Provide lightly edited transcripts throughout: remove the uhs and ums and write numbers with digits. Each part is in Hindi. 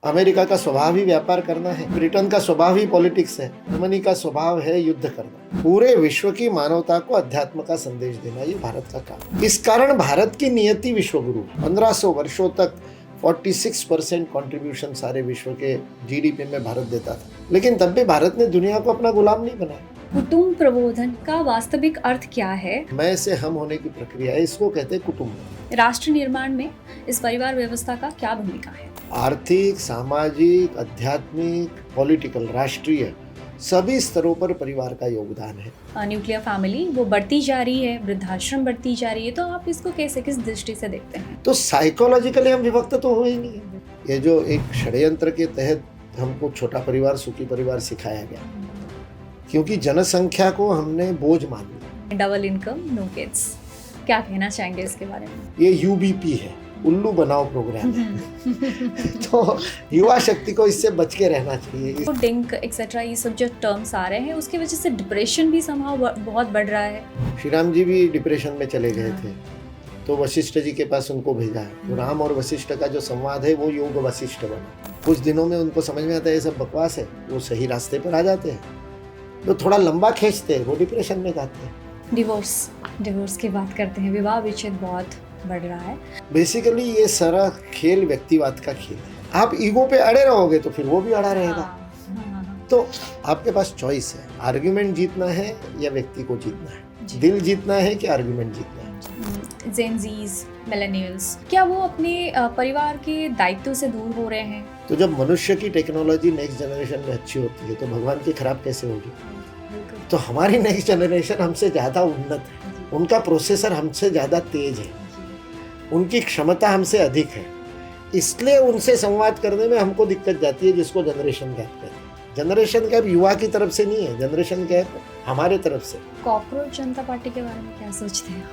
अमेरिका का स्वभाव ही व्यापार करना है, ब्रिटेन का स्वभाव ही पॉलिटिक्स है, जर्मनी का स्वभाव है युद्ध करना। पूरे विश्व की मानवता को अध्यात्म का संदेश देना ये भारत का काम है। इस कारण भारत की नियति विश्वगुरु। 1500 वर्षों तक 46% कंट्रीब्यूशन सारे विश्व के जीडीपी में भारत देता था, लेकिन तब भी भारत ने दुनिया को अपना गुलाम नहीं बनाया। कुटुंब प्रबोधन का वास्तविक अर्थ क्या है? मैं से हम होने की प्रक्रिया है, इसको कहते हैं कुटुंब। राष्ट्र निर्माण में इस परिवार व्यवस्था का क्या भूमिका है? आर्थिक, सामाजिक, आध्यात्मिक, पॉलिटिकल, राष्ट्रीय सभी स्तरों पर परिवार का योगदान है। न्यूक्लियर फैमिली वो बढ़ती जा रही है, वृद्धाश्रम बढ़ती जा रही है, तो आप इसको कैसे, किस दृष्टि से देखते हैं? तो साइकोलॉजिकली हम विभक्त तो हो ही नहीं है। ये जो एक षड्यंत्र के तहत हमको छोटा परिवार, सुखी परिवार सिखाया गया, क्योंकि जनसंख्या को हमने बोझ मान लिया। डबल इनकम, नो किड्स, क्या कहना चाहेंगे इसके बारे में? ये यूबीपी है, उल्लू बनाओ प्रोग्राम है। तो युवा शक्ति को इससे बच के रहना चाहिए। डिंक एक्सेट्रा ये सब जो टर्म्स आ रहे हैं, उसकी वजह से डिप्रेशन भी समहाउ बहुत बढ़ रहा है। श्री राम जी भी डिप्रेशन में चले गए थे, तो वशिष्ठ जी के पास उनको भेजा है। तो राम और वशिष्ठ का जो संवाद है वो योग वशिष्ठ बना। कुछ दिनों में उनको समझ में आता है ये सब बकवास है, वो सही रास्ते पर आ जाते हैं। तो थोड़ा लंबा खींचते हैं, वो डिप्रेशन में जाते हैं। डिवोर्स की बात करते हैं, विवाह विच्छेद बहुत बढ़ रहा है। बेसिकली ये सारा खेल व्यक्तिवाद का खेल है। आप ईगो पे अड़े रहोगे तो फिर वो भी अड़ा रहेगा। तो आपके पास चॉइस है, आर्ग्यूमेंट जीतना है या व्यक्ति को जीतना है, दिल जीतना है कि आर्ग्यूमेंट जीतना है। जेनजीज, मिलेनियल्स, क्या वो अपने परिवार के दायित्व से दूर हो रहे हैं? तो जब मनुष्य की टेक्नोलॉजी नेक्स्ट जनरेशन में अच्छी होती है तो भगवान की खराब कैसे होगी? तो हमारी नेक्स्ट जनरेशन हमसे ज़्यादा उन्नत है, उनका प्रोसेसर हमसे ज़्यादा तेज है, उनकी क्षमता हमसे अधिक है, इसलिए उनसे संवाद करने में हमको दिक्कत जाती है, जिसको जनरेशन गैप कहते हैं। जनरेशन गैप युवा की तरफ से नहीं है, जनरेशन गैप हमारे तरफ से। कॉकरोच जनता पार्टी के बारे में क्या सोचते हैं?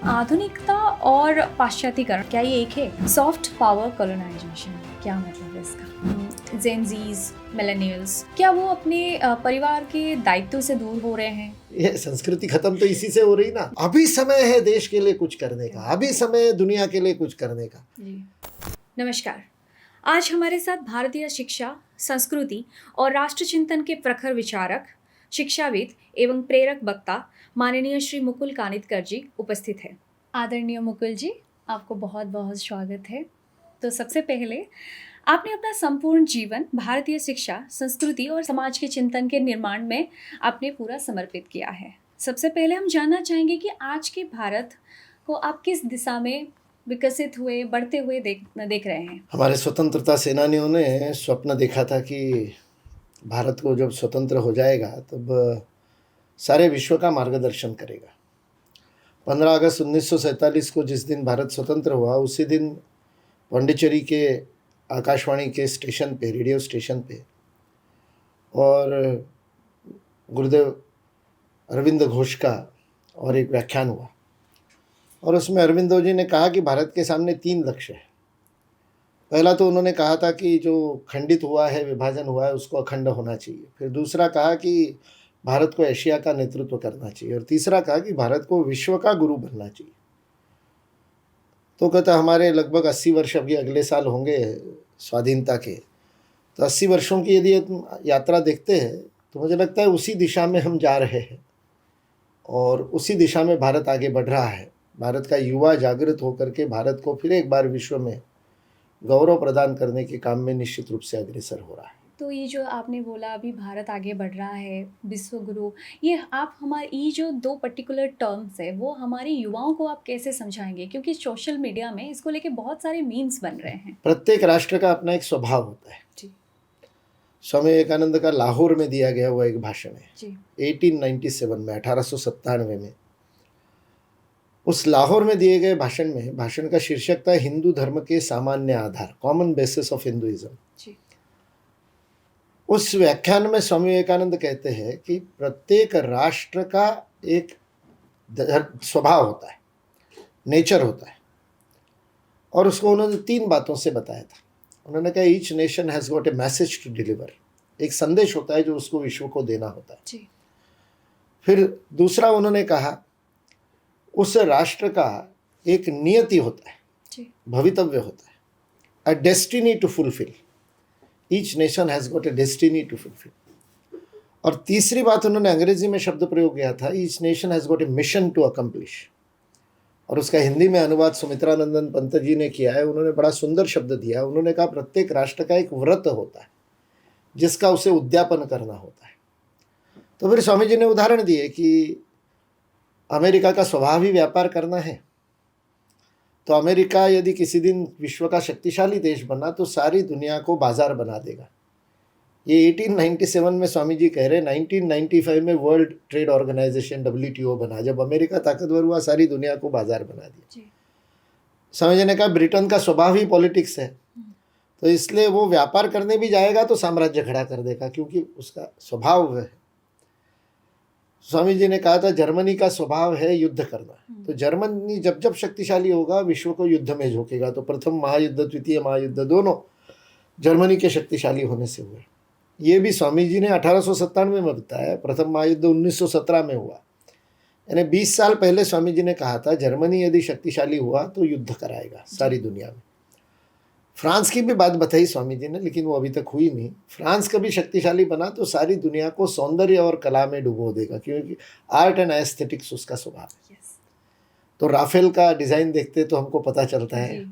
आधुनिकता और पाश्चात्यकरण क्या ये एक है? सॉफ्ट पावर कॉलोनाइजेशन, क्या मतलब है इसका? जेनजीज, मिलेनियल्स, क्या वो अपने परिवार के दायित्व से दूर हो रहे हैं? ये संस्कृति खत्म तो इसी से हो रही ना। अभी समय है देश के लिए कुछ करने का, अभी समय है दुनिया के लिए कुछ करने का। जी नमस्कार। आज हमारे साथ भारतीय शिक्षा, संस्कृति और राष्ट्र चिंतन के प्रखर विचारक, शिक्षाविद एवं प्रेरक वक्ता माननीय श्री मुकुल कानितकर जी उपस्थित हैं। आदरणीय मुकुल जी, आपको बहुत बहुत स्वागत है। तो सबसे पहले आपने अपना संपूर्ण जीवन भारतीय शिक्षा, संस्कृति और समाज के चिंतन के निर्माण में आपने पूरा समर्पित किया है। सबसे पहले हम जानना चाहेंगे कि आज के भारत को आप किस दिशा में विकसित हुए, बढ़ते हुए देख रहे हैं? हमारे स्वतंत्रता सेनानियों ने स्वप्न देखा था कि भारत को जब स्वतंत्र हो जाएगा तब सारे विश्व का मार्गदर्शन करेगा। 15 अगस्त 1947 को जिस दिन भारत स्वतंत्र हुआ, उसी दिन पांडिचेरी के आकाशवाणी के स्टेशन पे, रेडियो स्टेशन पे, और गुरुदेव अरविंद घोष का और एक व्याख्यान हुआ, और उसमें अरविंदो जी ने कहा कि भारत के सामने 3 लक्ष्य है। पहला तो उन्होंने कहा था कि जो खंडित हुआ है, विभाजन हुआ है, उसको अखंड होना चाहिए। फिर दूसरा कहा कि भारत को एशिया का नेतृत्व करना चाहिए, और तीसरा कहा कि भारत को विश्व का गुरु बनना चाहिए। तो कहता हमारे लगभग 80 वर्ष अभी अगले साल होंगे स्वाधीनता के, तो 80 वर्षों की यदि यात्रा देखते हैं तो मुझे लगता है उसी दिशा में हम जा रहे हैं, और उसी दिशा में भारत आगे बढ़ रहा है। भारत का युवा जागृत होकर के भारत को फिर एक बार विश्व में गौरव प्रदान करने के काम में निश्चित रूप से अग्रसर हो रहा है। तो ये जो आपने बोला अभी भारत आगे बढ़ रहा है, विश्व गुरु, ये आप हमारे ये जो 2 पर्टिकुलर टर्म्स है वो हमारे युवाओं को आप कैसे समझाएंगे? क्योंकि सोशल मीडिया में इसको लेके बहुत सारे मीम्स बन रहे हैं। प्रत्येक राष्ट्र का अपना एक स्वभाव होता है जी। स्वामी विवेकानंद का लाहौर में दिया गया हुआ एक भाषण है जी। 1897 में, 1897 में। उस लाहौर में दिए गए भाषण में, भाषण का शीर्षक था हिंदू धर्म के सामान्य आधार, कॉमन बेसिस ऑफ हिंदुइज्म। उस व्याख्यान में स्वामी विवेकानंद कहते हैं कि प्रत्येक राष्ट्र का एक स्वभाव होता है, नेचर होता है, और उसको उन्होंने 3 बातों से बताया था। उन्होंने कहा each nation has got a message to deliver, एक संदेश होता है जो उसको विश्व को देना होता है। जी। फिर दूसरा उन्होंने कहा उस राष्ट्र का एक नियति होता है, भवितव्य होता है, a destiny to fulfil. Each nation has got a destiny to fulfil. और तीसरी बात उन्होंने अंग्रेजी में शब्द प्रयोग किया था, each nation has got a mission to accomplish. और उसका हिंदी में अनुवाद सुमित्रानंदन पंत जी ने किया है। उन्होंने बड़ा सुंदर शब्द दिया। उन्होंने कहा प्रत्येक राष्ट्र का एक व्रत होता है जिसका उसे उद्यापन करना होता है। तो फिर स्वामी जी ने उदाहरण दिए कि अमेरिका का स्वभाव ही व्यापार करना है, तो अमेरिका यदि किसी दिन विश्व का शक्तिशाली देश बना तो सारी दुनिया को बाजार बना देगा। ये 1897 में स्वामी जी कह रहे हैं, 1995 में वर्ल्ड ट्रेड ऑर्गेनाइजेशन WTO बना। जब अमेरिका ताकतवर हुआ सारी दुनिया को बाजार बना दिया। स्वामी जी ने कहा ब्रिटेन का स्वभाव ही पॉलिटिक्स है, तो इसलिए वो व्यापार करने भी जाएगा तो साम्राज्य खड़ा कर देगा, क्योंकि उसका स्वभाव है। स्वामी जी ने कहा था जर्मनी का स्वभाव है युद्ध करना, तो जर्मनी जब जब शक्तिशाली होगा विश्व को युद्ध में झोंकेगा। तो प्रथम महायुद्ध, द्वितीय महायुद्ध दोनों जर्मनी के शक्तिशाली होने से हुए। ये भी स्वामी जी ने 1897 में बताया। प्रथम महायुद्ध 1917 में हुआ, यानी 20 साल पहले स्वामी जी ने कहा था जर्मनी यदि शक्तिशाली हुआ तो युद्ध कराएगा सारी दुनिया में। फ्रांस की भी बात बताई स्वामी जी ने, लेकिन वो अभी तक हुई नहीं। फ्रांस कभी शक्तिशाली बना तो सारी दुनिया को सौंदर्य और कला में डुबो देगा, क्योंकि आर्ट एंड एस्थेटिक्स उसका स्वभाव है। तो राफेल का डिज़ाइन देखते तो हमको पता चलता है।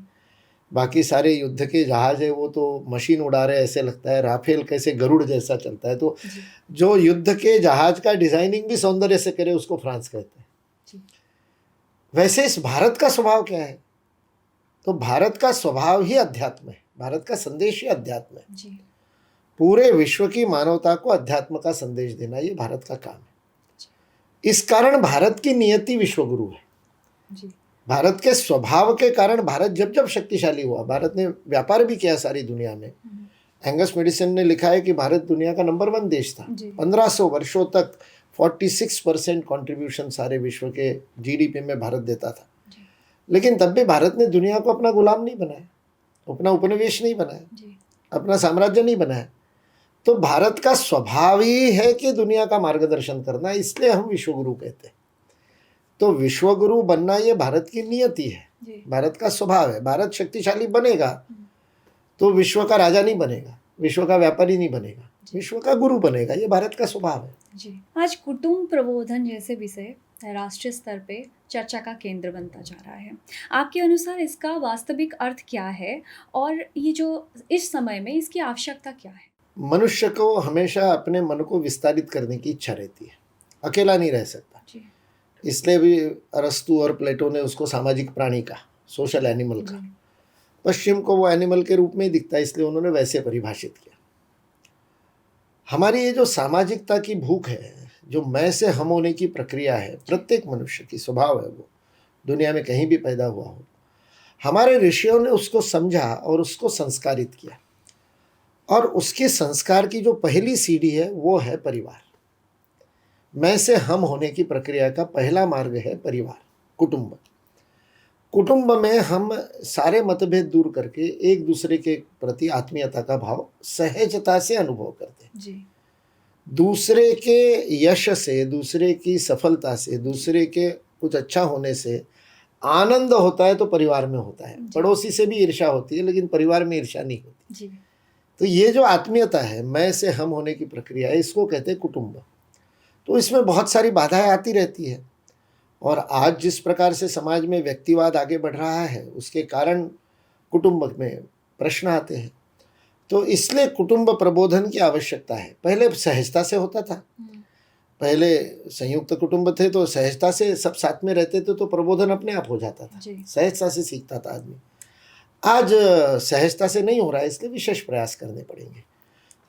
बाकी सारे युद्ध के जहाज है वो तो मशीन उड़ा रहे ऐसे लगता है, राफेल कैसे गरुड़ जैसा चलता है। तो जो युद्ध के जहाज का डिजाइनिंग भी सौंदर्य से करे उसको फ्रांस कहते हैं। वैसे इस भारत का स्वभाव क्या है? तो भारत का स्वभाव ही अध्यात्म है, भारत का संदेश ही अध्यात्म है। पूरे विश्व की मानवता को अध्यात्म का संदेश देना ये भारत का काम है। इस कारण भारत की नियति विश्वगुरु है। भारत के स्वभाव के कारण भारत जब जब शक्तिशाली हुआ, भारत ने व्यापार भी किया सारी दुनिया में। एंगस मेडिसन ने लिखा है कि भारत दुनिया का नंबर 1 देश था। 1500 वर्षों तक 46% कंट्रीब्यूशन सारे विश्व के GDP में भारत देता था। लेकिन तब भी भारत ने दुनिया को अपना गुलाम नहीं बनाया, अपना उपनिवेश नहीं बनाया, अपना साम्राज्य नहीं बनाया। तो भारत का स्वभाव ही है कि दुनिया का मार्गदर्शन करना, इसलिए हम विश्वगुरु कहते हैं। तो विश्वगुरु बनना ये भारत की नियति है, भारत का स्वभाव है। भारत शक्तिशाली बनेगा तो विश्व का राजा नहीं बनेगा, विश्व का व्यापारी नहीं बनेगा, विश्व का गुरु बनेगा। ये भारत का स्वभाव है। जी, आज कुटुंब प्रबोधन जैसे विषय राष्ट्रीय स्तर पे चर्चा का केंद्र बनता जा रहा है। आपके अनुसार इसका वास्तविक अर्थ क्या है और ये जो इस समय में इसकी आवश्यकता क्या है? मनुष्य को हमेशा अपने मन को विस्तारित करने की इच्छा रहती है, अकेला नहीं रह सकता। इसलिए भी अरस्तु और प्लेटो ने उसको सामाजिक प्राणी कहा, सोशल एनिमल का। पश्चिम को वो एनिमल के रूप में ही दिखता है, इसलिए उन्होंने वैसे परिभाषित किया। हमारी ये जो सामाजिकता की भूख है, जो मैं से हम होने की प्रक्रिया है, प्रत्येक मनुष्य की स्वभाव है, वो दुनिया में कहीं भी पैदा हुआ हो, हमारे ऋषियों ने उसको समझा और उसको संस्कारित किया। और उसके संस्कार की जो पहली सीढ़ी है वो है परिवार। मैं से हम होने की प्रक्रिया का पहला मार्ग है परिवार, कुटुंब। कुटुंब में हम सारे मतभेद दूर करके एक दूसरे के प्रति आत्मीयता का भाव सहजता से अनुभव करते हैं। जी। दूसरे के यश से, दूसरे की सफलता से, दूसरे के कुछ अच्छा होने से आनंद होता है तो परिवार में होता है। पड़ोसी से भी ईर्ष्या होती है, लेकिन परिवार में ईर्ष्या नहीं होती। जी। तो ये जो आत्मीयता है, मैं से हम होने की प्रक्रिया है, इसको कहते हैं कुटुंब। तो इसमें बहुत सारी बाधाएं आती रहती है। और आज जिस प्रकार से समाज में व्यक्तिवाद आगे बढ़ रहा है, उसके कारण कुटुंब में प्रश्न आते हैं। तो इसलिए कुटुंब प्रबोधन की आवश्यकता है। पहले सहजता से होता था, पहले संयुक्त कुटुंब थे तो सहजता से सब साथ में रहते थे, तो प्रबोधन अपने आप हो जाता था, सहजता से सीखता था आदमी। आज सहजता से नहीं हो रहा है, इसलिए विशेष प्रयास करने पड़ेंगे।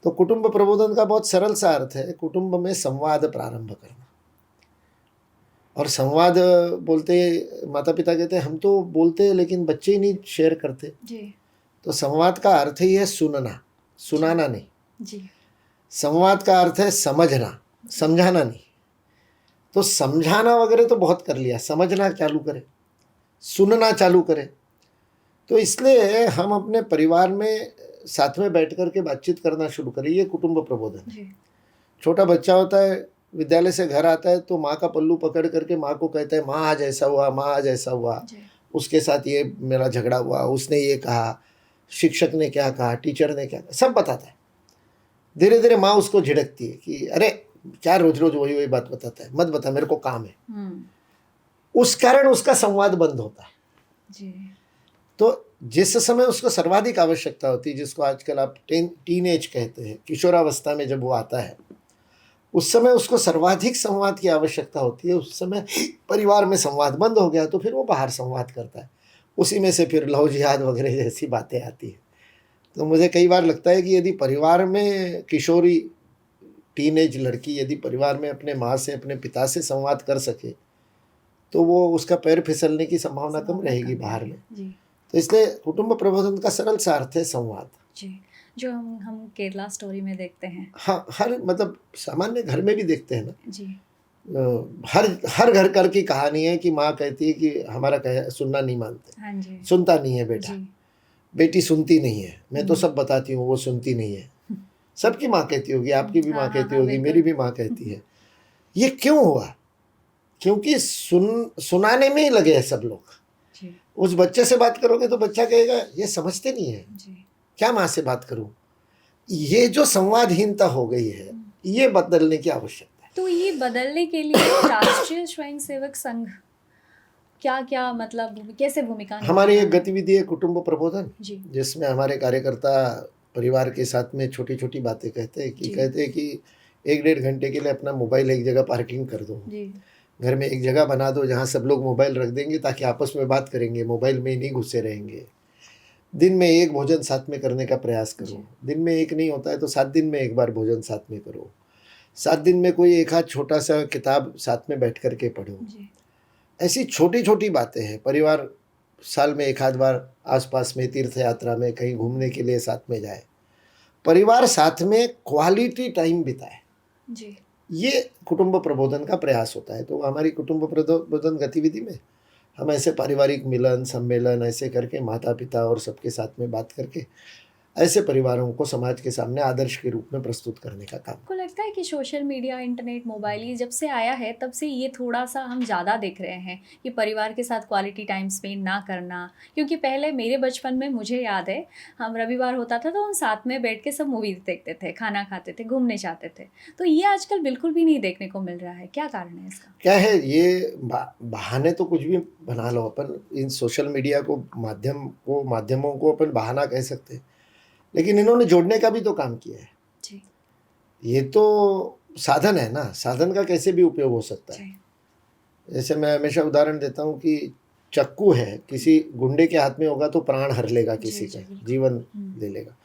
तो कुटुंब प्रबोधन का बहुत सरल सा अर्थ है कुटुंब में संवाद प्रारंभ करना। और संवाद बोलते माता पिता कहते हैं हम तो बोलते हैं लेकिन बच्चे ही नहीं शेयर करते जी। तो संवाद का अर्थ ही है सुनना, सुनाना नहीं जी। संवाद का अर्थ है समझना, समझाना नहीं। तो समझाना वगैरह तो बहुत कर लिया, समझना चालू करें, सुनना चालू करें। तो इसलिए हम अपने परिवार में साथ में बैठ कर के बातचीत करना शुरू करें। ये कुटुंब प्रबोधन है। छोटा बच्चा होता है, विद्यालय से घर आता है तो माँ का पल्लू पकड़ करके माँ को कहता है माँ आज ऐसा हुआ, माँ आज ऐसा हुआ, उसके साथ ये मेरा झगड़ा हुआ, उसने ये कहा, शिक्षक ने क्या कहा, टीचर ने क्या कहा, सब बताता है। धीरे धीरे माँ उसको झिड़कती है कि अरे क्या रोज रोज वही वही बात बताता है, मत बता, मेरे को काम है। उस कारण उसका संवाद बंद होता है। जी। तो जिस समय उसको सर्वाधिक आवश्यकता होती है, जिसको आजकल आप टीनेज कहते हैं, किशोरावस्था में जब वो आता है, उस समय उसको सर्वाधिक संवाद की आवश्यकता होती है। उस समय परिवार में संवाद बंद हो गया तो फिर वो बाहर संवाद करता है, उसी में से फिर लव जिहाद वगैरह जैसी बातें आती हैं। तो मुझे कई बार लगता है कि यदि परिवार में किशोरी टीनेज लड़की यदि परिवार में अपने माँ से, अपने पिता से संवाद कर सके तो वो उसका पैर फिसलने की संभावना कम रहेगी बाहर में। जी। तो इसलिए कुटुंब प्रबोधन का सरल सा अर्थ है संवाद। जी, जो हम केरला स्टोरी में देखते हैं। हाँ, हर मतलब सामान्य घर में भी देखते हैं ना। जी। हर हर घर की कहानी है कि माँ कहती है कि हमारा सुनना नहीं मानते। हाँ जी। सुनता नहीं है बेटा, जी। बेटी सुनती नहीं है, मैं तो सब बताती हूँ, वो सुनती नहीं है। सबकी माँ कहती होगी, आपकी भी माँ कहती होगी, मेरी भी माँ कहती है। ये क्यों हुआ? क्योंकि सुनाने में ही लगे हैं सब लोग। जी। उस बच्चे से बात करोगे तो बच्चा कहेगा ये समझते नहीं है, जी। क्या माँ से बात करूं। ये जो संवादहीनता हो गई है, ये बदलने की आवश्यकता है। तो ये बदलने के लिए राष्ट्रीय स्वयंसेवक संघ क्या क्या मतलब कैसे भूमिका निभा हमारी रहा एक है? गतिविधि है कुटुंब प्रबोधन, जी। जिसमें हमारे कार्यकर्ता परिवार के साथ में छोटी छोटी बातें कहते हैं कि 1-1.5 घंटे के लिए अपना मोबाइल एक जगह पार्किंग कर दो। जी। घर में एक जगह बना दो जहाँ सब लोग मोबाइल रख देंगे ताकि आपस में बात करेंगे, मोबाइल में नहीं घुसे रहेंगे। दिन में एक भोजन साथ में करने का प्रयास करो। दिन में एक नहीं होता है तो 7 दिन में एक बार भोजन साथ में करो। 7 दिन में कोई एक आध छोटा सा किताब साथ में बैठ कर के पढ़ो। जी। ऐसी छोटी छोटी बातें हैं। परिवार साल में एक आध बार आसपास में तीर्थ यात्रा में कहीं घूमने के लिए साथ में जाए, परिवार साथ में क्वालिटी टाइम बिताए। जी। ये कुटुंब प्रबोधन का प्रयास होता है। तो हमारी कुटुंब प्रबोधन गतिविधि में हम ऐसे पारिवारिक मिलन सम्मेलन ऐसे करके माता पिता और सबके साथ में बात करके ऐसे परिवारों को समाज के सामने आदर्श के रूप में प्रस्तुत करने का काम। आपको लगता है कि सोशल मीडिया, इंटरनेट, मोबाइल ये जब से आया है तब से ये थोड़ा-सा हम ज़्यादा देख रहे हैं कि परिवार के साथ क्वालिटी टाइम स्पेंड ना करना? क्योंकि पहले मेरे बचपन में मुझे याद है, हम रविवार होता था तो हम साथ में बैठ के सब मूवीज़ देखते थे, खाना खाते थे, घूमने जाते थे। तो ये आजकल बिल्कुल भी नहीं देखने को मिल रहा है। क्या कारण है इसका? क्या है ये बहाने तो कुछ भी बना लो अपन, इन सोशल मीडिया को माध्यमों को अपन बहाना कह सकते हैं, लेकिन इन्होंने जोड़ने का भी तो काम किया है। जी। ये तो साधन है ना, साधन का कैसे भी उपयोग हो सकता है। जी। जैसे मैं हमेशा उदाहरण देता हूँ कि चक्कू है, किसी गुंडे के हाथ में होगा तो प्राण हर लेगा, किसी जी, का बिल्कुल। जीवन ले लेगा।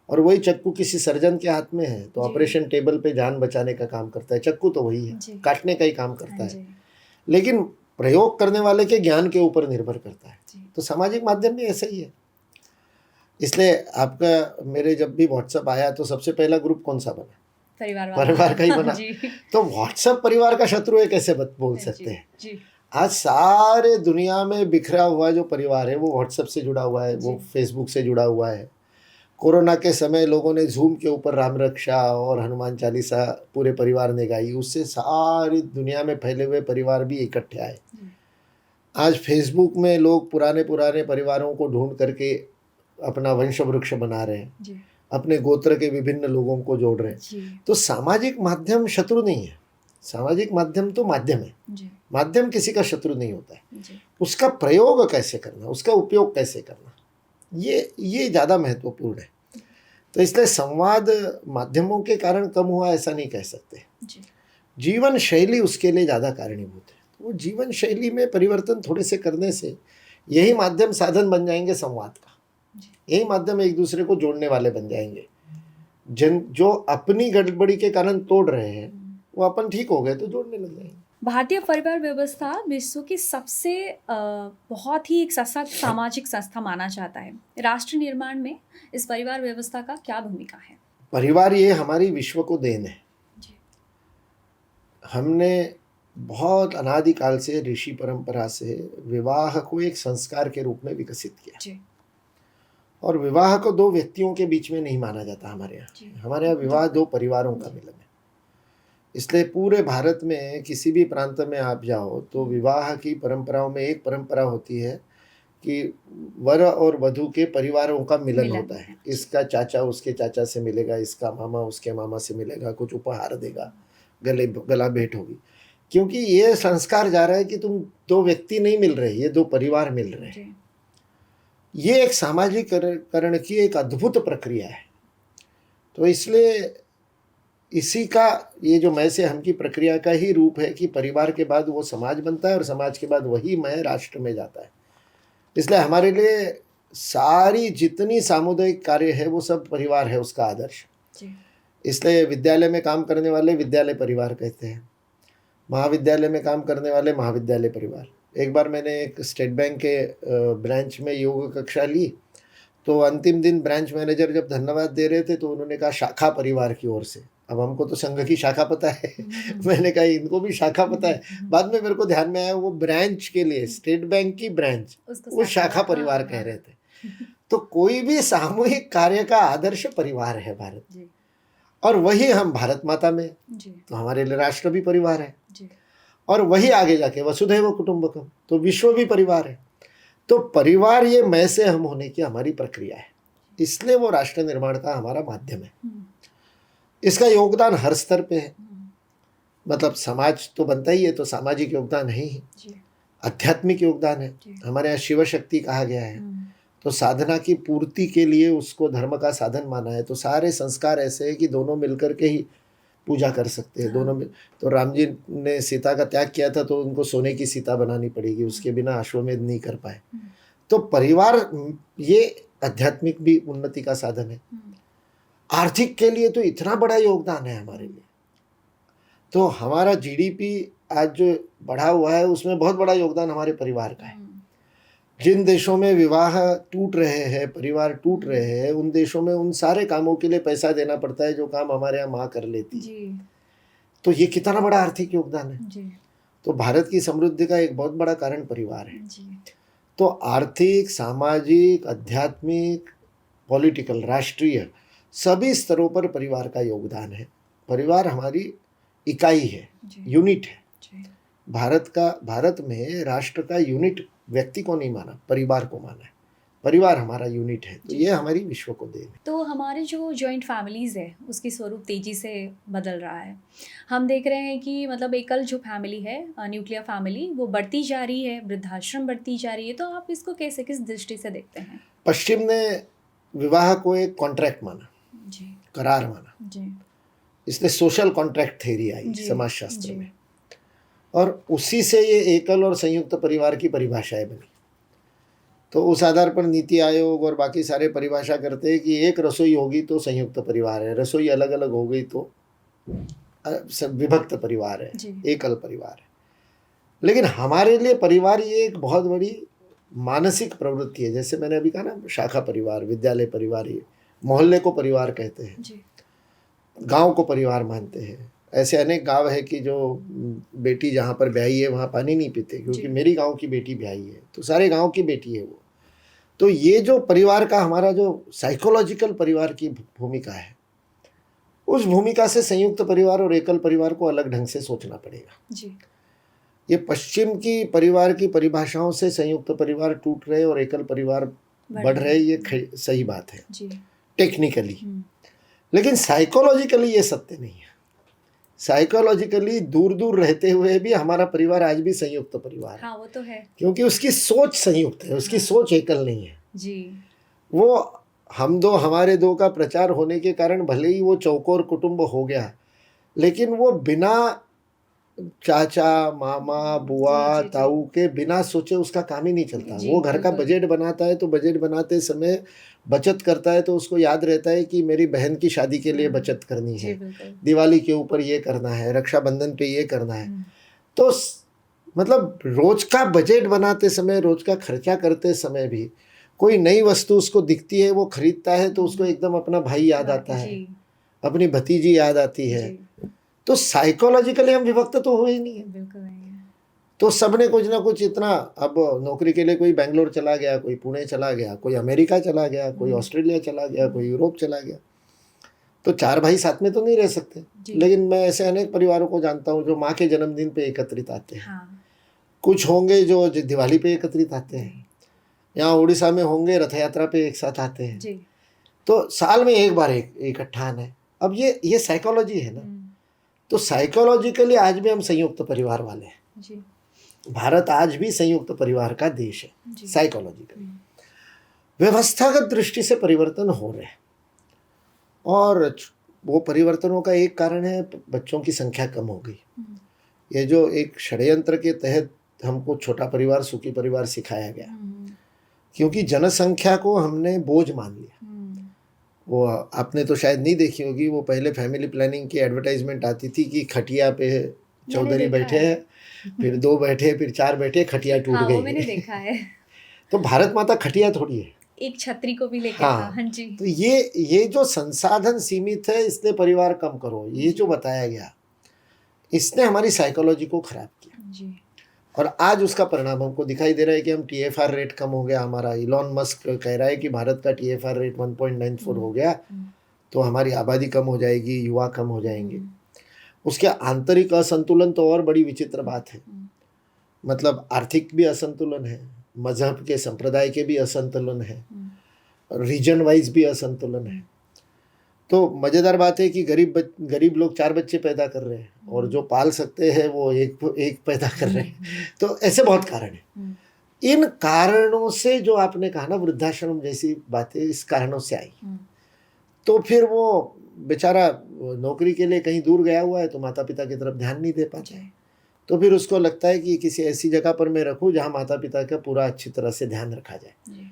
और वही चक्कू किसी सर्जन के हाथ में है तो जी। ऑपरेशन टेबल पे जान बचाने का काम करता है। चक्कू तो वही है, जी। काटने का ही काम करता हाँ है, जी। लेकिन प्रयोग करने वाले के ज्ञान के ऊपर निर्भर करता है। जी। तो सामाजिक माध्यम भी ऐसा ही है। इसलिए आपका मेरे जब भी व्हाट्सएप आया तो सबसे पहला ग्रुप कौन सा बना? परिवार का ही बना। जी। तो व्हाट्सएप परिवार का शत्रु है कैसे बोल सकते हैं? जी। आज सारे दुनिया में बिखरा हुआ जो परिवार है वो व्हाट्सएप से जुड़ा हुआ है, वो फेसबुक से जुड़ा हुआ है। कोरोना के समय लोगों ने जूम के ऊपर राम रक्षा और हनुमान चालीसा पूरे परिवार ने गाई, उससे सारी दुनिया में फैले हुए परिवार भी इकट्ठे आए। आज फेसबुक में लोग पुराने परिवारों को ढूंढ करके अपना वंश वृक्ष बना रहे हैं, अपने गोत्र के विभिन्न लोगों को जोड़ रहे हैं। तो सामाजिक माध्यम शत्रु नहीं है, सामाजिक माध्यम तो माध्यम है। माध्यम किसी का शत्रु नहीं होता है। उसका प्रयोग कैसे करना, उसका उपयोग कैसे करना, ये ज़्यादा महत्वपूर्ण है। तो इसलिए संवाद माध्यमों के कारण कम हुआ ऐसा नहीं कह सकते। जीवन शैली उसके लिए ज़्यादा कारणीभूत है। तो वो जीवन शैली में परिवर्तन थोड़े से करने से यही माध्यम साधन बन जाएंगे संवाद का। यही माध्यम एक दूसरे को जोड़ने वाले बन जाएंगे। जो अपनी गड़बड़ी के कारण तोड़ रहे हैं वो अपन ठीक हो गए तो जोड़ने लग जाएंगे। भारतीय परिवार व्यवस्था विश्व की सबसे बहुत ही एक सशक्त सामाजिक संस्था माना जाता है। राष्ट्र निर्माण में इस परिवार व्यवस्था का क्या भूमिका है? परिवार ये हमारी विश्व को देन है। हमने बहुत अनादिकाल से ऋषि परंपरा से विवाह को एक संस्कार के रूप में विकसित किया। और विवाह को दो व्यक्तियों के बीच में नहीं माना जाता हमारे यहाँ। हमारे यहाँ विवाह दो परिवारों का मिलन है। इसलिए पूरे भारत में किसी भी प्रांत में आप जाओ तो विवाह की परंपराओं में एक परंपरा होती है कि वर और वधू के परिवारों का मिलन मिलन होता है। इसका चाचा उसके चाचा से मिलेगा, इसका मामा उसके मामा से मिलेगा, कुछ उपहार देगा, गला भेंट होगी, क्योंकि ये संस्कार जा रहा है कि तुम दो व्यक्ति नहीं मिल रहे, ये दो परिवार मिल रहे हैं। ये एक सामाजिकरण की एक अद्भुत प्रक्रिया है। तो इसलिए इसी का ये जो मैं से हम की प्रक्रिया का ही रूप है कि परिवार के बाद वो समाज बनता है और समाज के बाद वही मैं राष्ट्र में जाता है। इसलिए हमारे लिए सारी जितनी सामुदायिक कार्य है वो सब परिवार है उसका आदर्श। इसलिए विद्यालय में काम करने वाले विद्यालय परिवार कहते हैं, महाविद्यालय में काम करने वाले महाविद्यालय परिवार। एक बार मैंने एक स्टेट बैंक के ब्रांच में योग कक्षा ली, तो अंतिम दिन ब्रांच मैनेजर जब धन्यवाद दे रहे थे तो उन्होंने कहा शाखा परिवार की ओर से। अब हमको तो संघ की शाखा पता है मैंने कहा इनको भी शाखा पता है। बाद में मेरे को ध्यान में आया वो ब्रांच के लिए स्टेट बैंक की ब्रांच वो शाखा परिवार कह रहे थे। तो कोई भी सामूहिक कार्य का आदर्श परिवार है भारत, और वही हम भारत माता में, तो हमारे लिए राष्ट्र भी परिवार है, और वही आगे जाके वसुधैव कुटुंबकम, तो विश्व भी परिवार है। तो परिवार ये मैं से हम होने की हमारी प्रक्रिया है, इसलिए वो राष्ट्र निर्माण का हमारा माध्यम है। इसका योगदान हर स्तर पे है, मतलब समाज तो बनता ही है, तो सामाजिक योगदान है ही, आध्यात्मिक योगदान है। हमारे यहाँ शिव शक्ति कहा गया है, तो साधना की पूर्ति के लिए उसको धर्म का साधन माना है। तो सारे संस्कार ऐसे हैं कि दोनों मिलकर के ही पूजा कर सकते हैं। दोनों में तो राम जी ने सीता का त्याग किया था, तो उनको सोने की सीता बनानी पड़ेगी, उसके बिना अश्वमेध नहीं कर पाए। तो परिवार ये आध्यात्मिक भी उन्नति का साधन है। आर्थिक के लिए तो इतना बड़ा योगदान है हमारे लिए। तो हमारा जीडीपी आज जो बढ़ा हुआ है उसमें बहुत बड़ा योगदान हमारे परिवार का है। जिन देशों में विवाह टूट रहे हैं, परिवार टूट रहे हैं, उन देशों में उन सारे कामों के लिए पैसा देना पड़ता है जो काम हमारे यहाँ माँ कर लेती है। तो ये कितना बड़ा आर्थिक योगदान है। तो भारत की समृद्धि का एक बहुत बड़ा कारण परिवार है। तो आर्थिक, सामाजिक, आध्यात्मिक, पॉलिटिकल, राष्ट्रीय सभी स्तरों पर परिवार का योगदान है। परिवार हमारी इकाई है, यूनिट है। भारत में राष्ट्र का यूनिट व्यक्ति को नहीं माना, परिवार को माना है। परिवार हमारा यूनिट है, तो ये हमारी विश्व को देन है। तो हमारे जो जॉइंट फैमिलीज़ है उसकी स्वरूप तेज़ी से बदल रहा है। हम देख रहे हैं कि मतलब एकल जो फैमिली है, न्यूक्लियर फैमिली, वो बढ़ती जा रही है, वृद्धाश्रम बढ़ती जा रही है। तो आप इसको कैसे, किस दृष्टि से देखते हैं? पश्चिम ने विवाह को एक कॉन्ट्रैक्ट माना, करार माना, इसलिए सोशल कॉन्ट्रैक्ट थ्योरी आई समाजशास्त्र में, और उसी से ये एकल और संयुक्त परिवार की परिभाषाएं बनी। तो उस आधार पर नीति आयोग और बाकी सारे परिभाषा करते हैं कि एक रसोई होगी तो संयुक्त परिवार है, रसोई अलग अलग हो गई तो विभक्त परिवार है, एकल परिवार है। लेकिन हमारे लिए परिवार ये एक बहुत बड़ी मानसिक प्रवृत्ति है। जैसे मैंने अभी कहा ना, शाखा परिवार, विद्यालय परिवार, ये मोहल्ले को परिवार कहते हैं, गांव को परिवार मानते हैं। ऐसे अनेक गांव है कि जो बेटी जहाँ पर ब्याही है वहाँ पानी नहीं पीते, क्योंकि मेरी गांव की बेटी ब्याही है, तो सारे गांव की बेटी है वो। तो ये जो परिवार का हमारा जो साइकोलॉजिकल परिवार की भूमिका है, उस भूमिका से संयुक्त परिवार और एकल परिवार को अलग ढंग से सोचना पड़ेगा। ये पश्चिम की परिवार की परिभाषाओं से संयुक्त परिवार टूट रहे और एकल परिवार बढ़ रहे, ये सही बात है टेक्निकली, लेकिन साइकोलॉजिकली ये सत्य नहीं है। साइकोलॉजिकली दूर दूर रहते हुए भी हमारा परिवार आज भी संयुक्त परिवार है। वो तो है, क्योंकि उसकी सोच संयुक्त है, उसकी सोच एकल नहीं है। वो हम दो हमारे दो का प्रचार होने के कारण भले ही वो चौकोर कुटुंब हो गया, लेकिन वो बिना चाचा, मामा, बुआ, ताऊ के बिना सोचे उसका काम ही नहीं चलता। वो घर का बजट बनाता है तो बजट बनाते समय बचत करता है, तो उसको याद रहता है कि मेरी बहन की शादी के लिए बचत करनी है, दिवाली के ऊपर ये करना है, रक्षाबंधन पे ये करना है। तो मतलब रोज का बजट बनाते समय, रोज का खर्चा करते समय भी कोई नई वस्तु उसको दिखती है, वो खरीदता है, तो उसको एकदम अपना भाई याद आता है, अपनी भतीजी याद आती है। तो साइकोलॉजिकली हम विभक्त तो हो ही नहीं है, बिल्कुल नहीं है। तो सबने कुछ ना कुछ इतना, अब नौकरी के लिए कोई बेंगलोर चला गया, कोई पुणे चला गया, कोई अमेरिका चला गया, कोई ऑस्ट्रेलिया चला गया, कोई यूरोप चला गया। तो चार भाई साथ में तो नहीं रह सकते। लेकिन मैं ऐसे अनेक परिवारों को जानता हूँ जो माँ के जन्मदिन पे एकत्रित आते हैं। कुछ होंगे जो दिवाली पे एकत्रित आते हैं, यहाँ उड़ीसा में होंगे, रथ यात्रा पे एक साथ आते हैं, जी। तो साल में एक बार इकट्ठा आना है। अब ये साइकोलॉजी है ना, तो साइकोलॉजिकली आज भी हम संयुक्त परिवार वाले हैं। जी। भारत आज भी संयुक्त परिवार का देश है जी। साइकोलॉजिकली। व्यवस्थागत दृष्टि से परिवर्तन हो रहे हैं, और वो परिवर्तनों का एक कारण है बच्चों की संख्या कम हो गई। ये जो एक षड्यंत्र के तहत हमको छोटा परिवार सुखी परिवार सिखाया गया, क्योंकि जनसंख्या को हमने बोझ मान लिया। वो आपने तो शायद नहीं देखी होगी, वो पहले फैमिली प्लानिंग की एडवर्टाइजमेंट आती थी कि खटिया पे चौधरी बैठे हैं, फिर 2 बैठे, फिर 4 बैठे, खटिया टूट हाँ, गई। वो मैंने देखा है। तो भारत माता खटिया थोड़ी है, एक छतरी को भी लेके हाँ। था। हाँ जी। तो ये जो संसाधन सीमित है, इसलिए परिवार कम करो, ये जो बताया गया, इसने हमारी साइकोलॉजी को खराब किया जी। और आज उसका परिणाम हमको दिखाई दे रहा है कि हम TFR रेट कम हो गया हमारा। इलॉन मस्क कह रहा है कि भारत का TFR रेट 1.94 हो गया तो हमारी आबादी कम हो जाएगी, युवा कम हो जाएंगे। उसके आंतरिक असंतुलन तो और बड़ी विचित्र बात है, मतलब आर्थिक भी असंतुलन है, मजहब के संप्रदाय के भी असंतुलन है, रीजन वाइज भी असंतुलन है। तो मज़ेदार बात है कि गरीब लोग 4 बच्चे पैदा कर रहे हैं और जो पाल सकते हैं वो एक पैदा कर रहे हैं। तो ऐसे बहुत कारण हैं। इन कारणों से जो आपने कहा ना, वृद्धाश्रम जैसी बातें इस कारणों से आई। तो फिर वो बेचारा नौकरी के लिए कहीं दूर गया हुआ है तो माता पिता की तरफ ध्यान नहीं दे पाता है, तो फिर उसको लगता है कि किसी ऐसी जगह पर मैं रखूं जहां माता पिता का पूरा अच्छी तरह से ध्यान रखा जाए।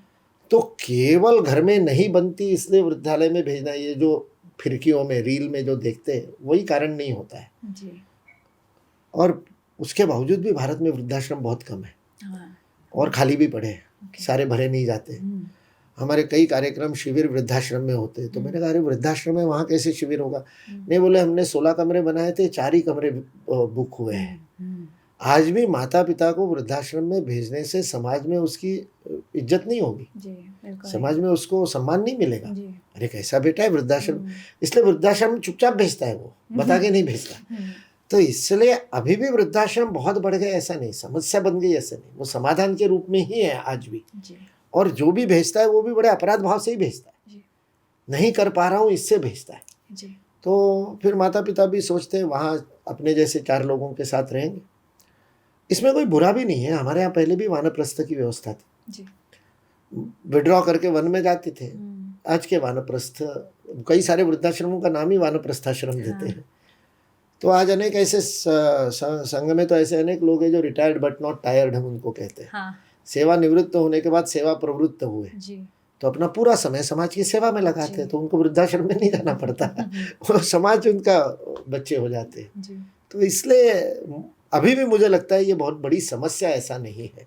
तो केवल घर में नहीं बनती इसलिए वृद्धालय में भेजना, ये जो फिरकियों में रील में जो देखते हैं वही कारण नहीं होता है जी। और उसके बावजूद भी भारत में वृद्धाश्रम बहुत कम है। हाँ। और खाली भी पड़े हैं, सारे भरे नहीं जाते। हमारे कई कार्यक्रम शिविर वृद्धाश्रम में होते हैं, तो मैंने कहा अरे वृद्धाश्रम में वहाँ कैसे शिविर होगा? नहीं, बोले हमने 16 कमरे बनाए थे, 4 ही कमरे बुक हुए हैं। आज भी माता पिता को वृद्धाश्रम में भेजने से समाज में उसकी इज्जत नहीं होगी जी, समाज में उसको सम्मान नहीं मिलेगा। जी। अरे कैसा बेटा है वृद्धाश्रम, इसलिए वृद्धाश्रम चुपचाप भेजता है, वो बता के नहीं भेजता। तो इसलिए अभी भी वृद्धाश्रम बहुत बढ़ गए ऐसा नहीं, समस्या बन गई ऐसा नहीं, वो समाधान के रूप में ही है आज भी। और जो भी भेजता है वो भी बड़े अपराध भाव से ही भेजता है, नहीं कर पा रहा हूँ इससे भेजता है। तो फिर माता पिता भी सोचते हैं वहाँ अपने जैसे 4 लोगों के साथ रहेंगे। इसमें कोई बुरा भी नहीं है, हमारे यहाँ पहले भी वानप्रस्थ की व्यवस्था थी, विड्रॉ करके वन में जाते थे। आज के वानप्रस्थ, कई सारे वृद्धाश्रमों का नाम ही वानप्रस्थाश्रम देते हैं। तो आज अनेक ऐसे संघ में तो ऐसे अनेक लोग हैं जो रिटायर्ड बट नॉट टायर्ड, हम उनको कहते हैं। हाँ। सेवानिवृत्त होने के बाद सेवा प्रवृत्त हुए तो अपना पूरा समय समाज की सेवा में लगाते हैं, तो उनको वृद्धाश्रम में नहीं जाना पड़ता, वो समाज उनका बच्चे हो जाते हैं। तो इसलिए अभी भी मुझे लगता है ये बहुत बड़ी समस्या ऐसा नहीं है,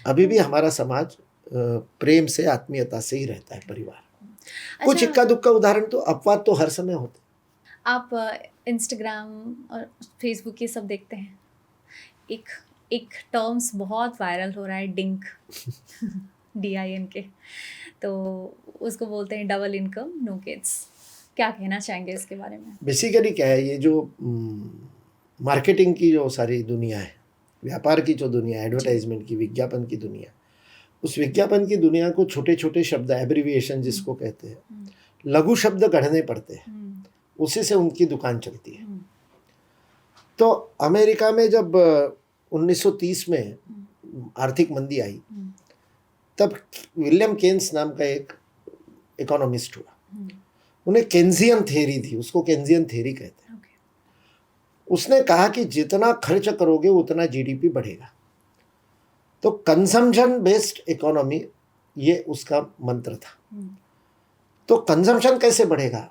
अभी भी हमारा समाज प्रेम से आत्मीयता से ही रहता है परिवार। कुछ इक्का दुक्का उदाहरण तो अपवाद तो हर समय होते। आप इंस्टाग्राम और फेसबुक ये सब देखते हैं, एक टर्म्स बहुत वायरल हो रहा है, डिंक DINK, तो उसको बोलते हैं डबल इनकम नो किड्स। क्या कहना चाहेंगे इसके बारे में? बेसिकली क्या है, ये जो मार्केटिंग की जो सारी दुनिया है, व्यापार की जो दुनिया, एडवर्टाइजमेंट की, विज्ञापन की दुनिया, उस विज्ञापन की दुनिया को छोटे छोटे शब्द, एब्रीविएशन जिसको कहते हैं, लघु शब्द गढ़ने पड़ते हैं, उसी से उनकी दुकान चलती है। तो अमेरिका में जब 1930 में आर्थिक मंदी आई, तब विलियम केन्स नाम का एक इकोनॉमिस्ट हुआ, उन्हें केन्जियन थ्योरी थी, उसको केन्जियन थ्योरी कहते हैं। उसने कहा कि जितना खर्च करोगे उतना GDP बढ़ेगा। तो कंजम्पशन बेस्ड इकोनॉमी, ये उसका मंत्र था। तो कंजम्पशन कैसे बढ़ेगा?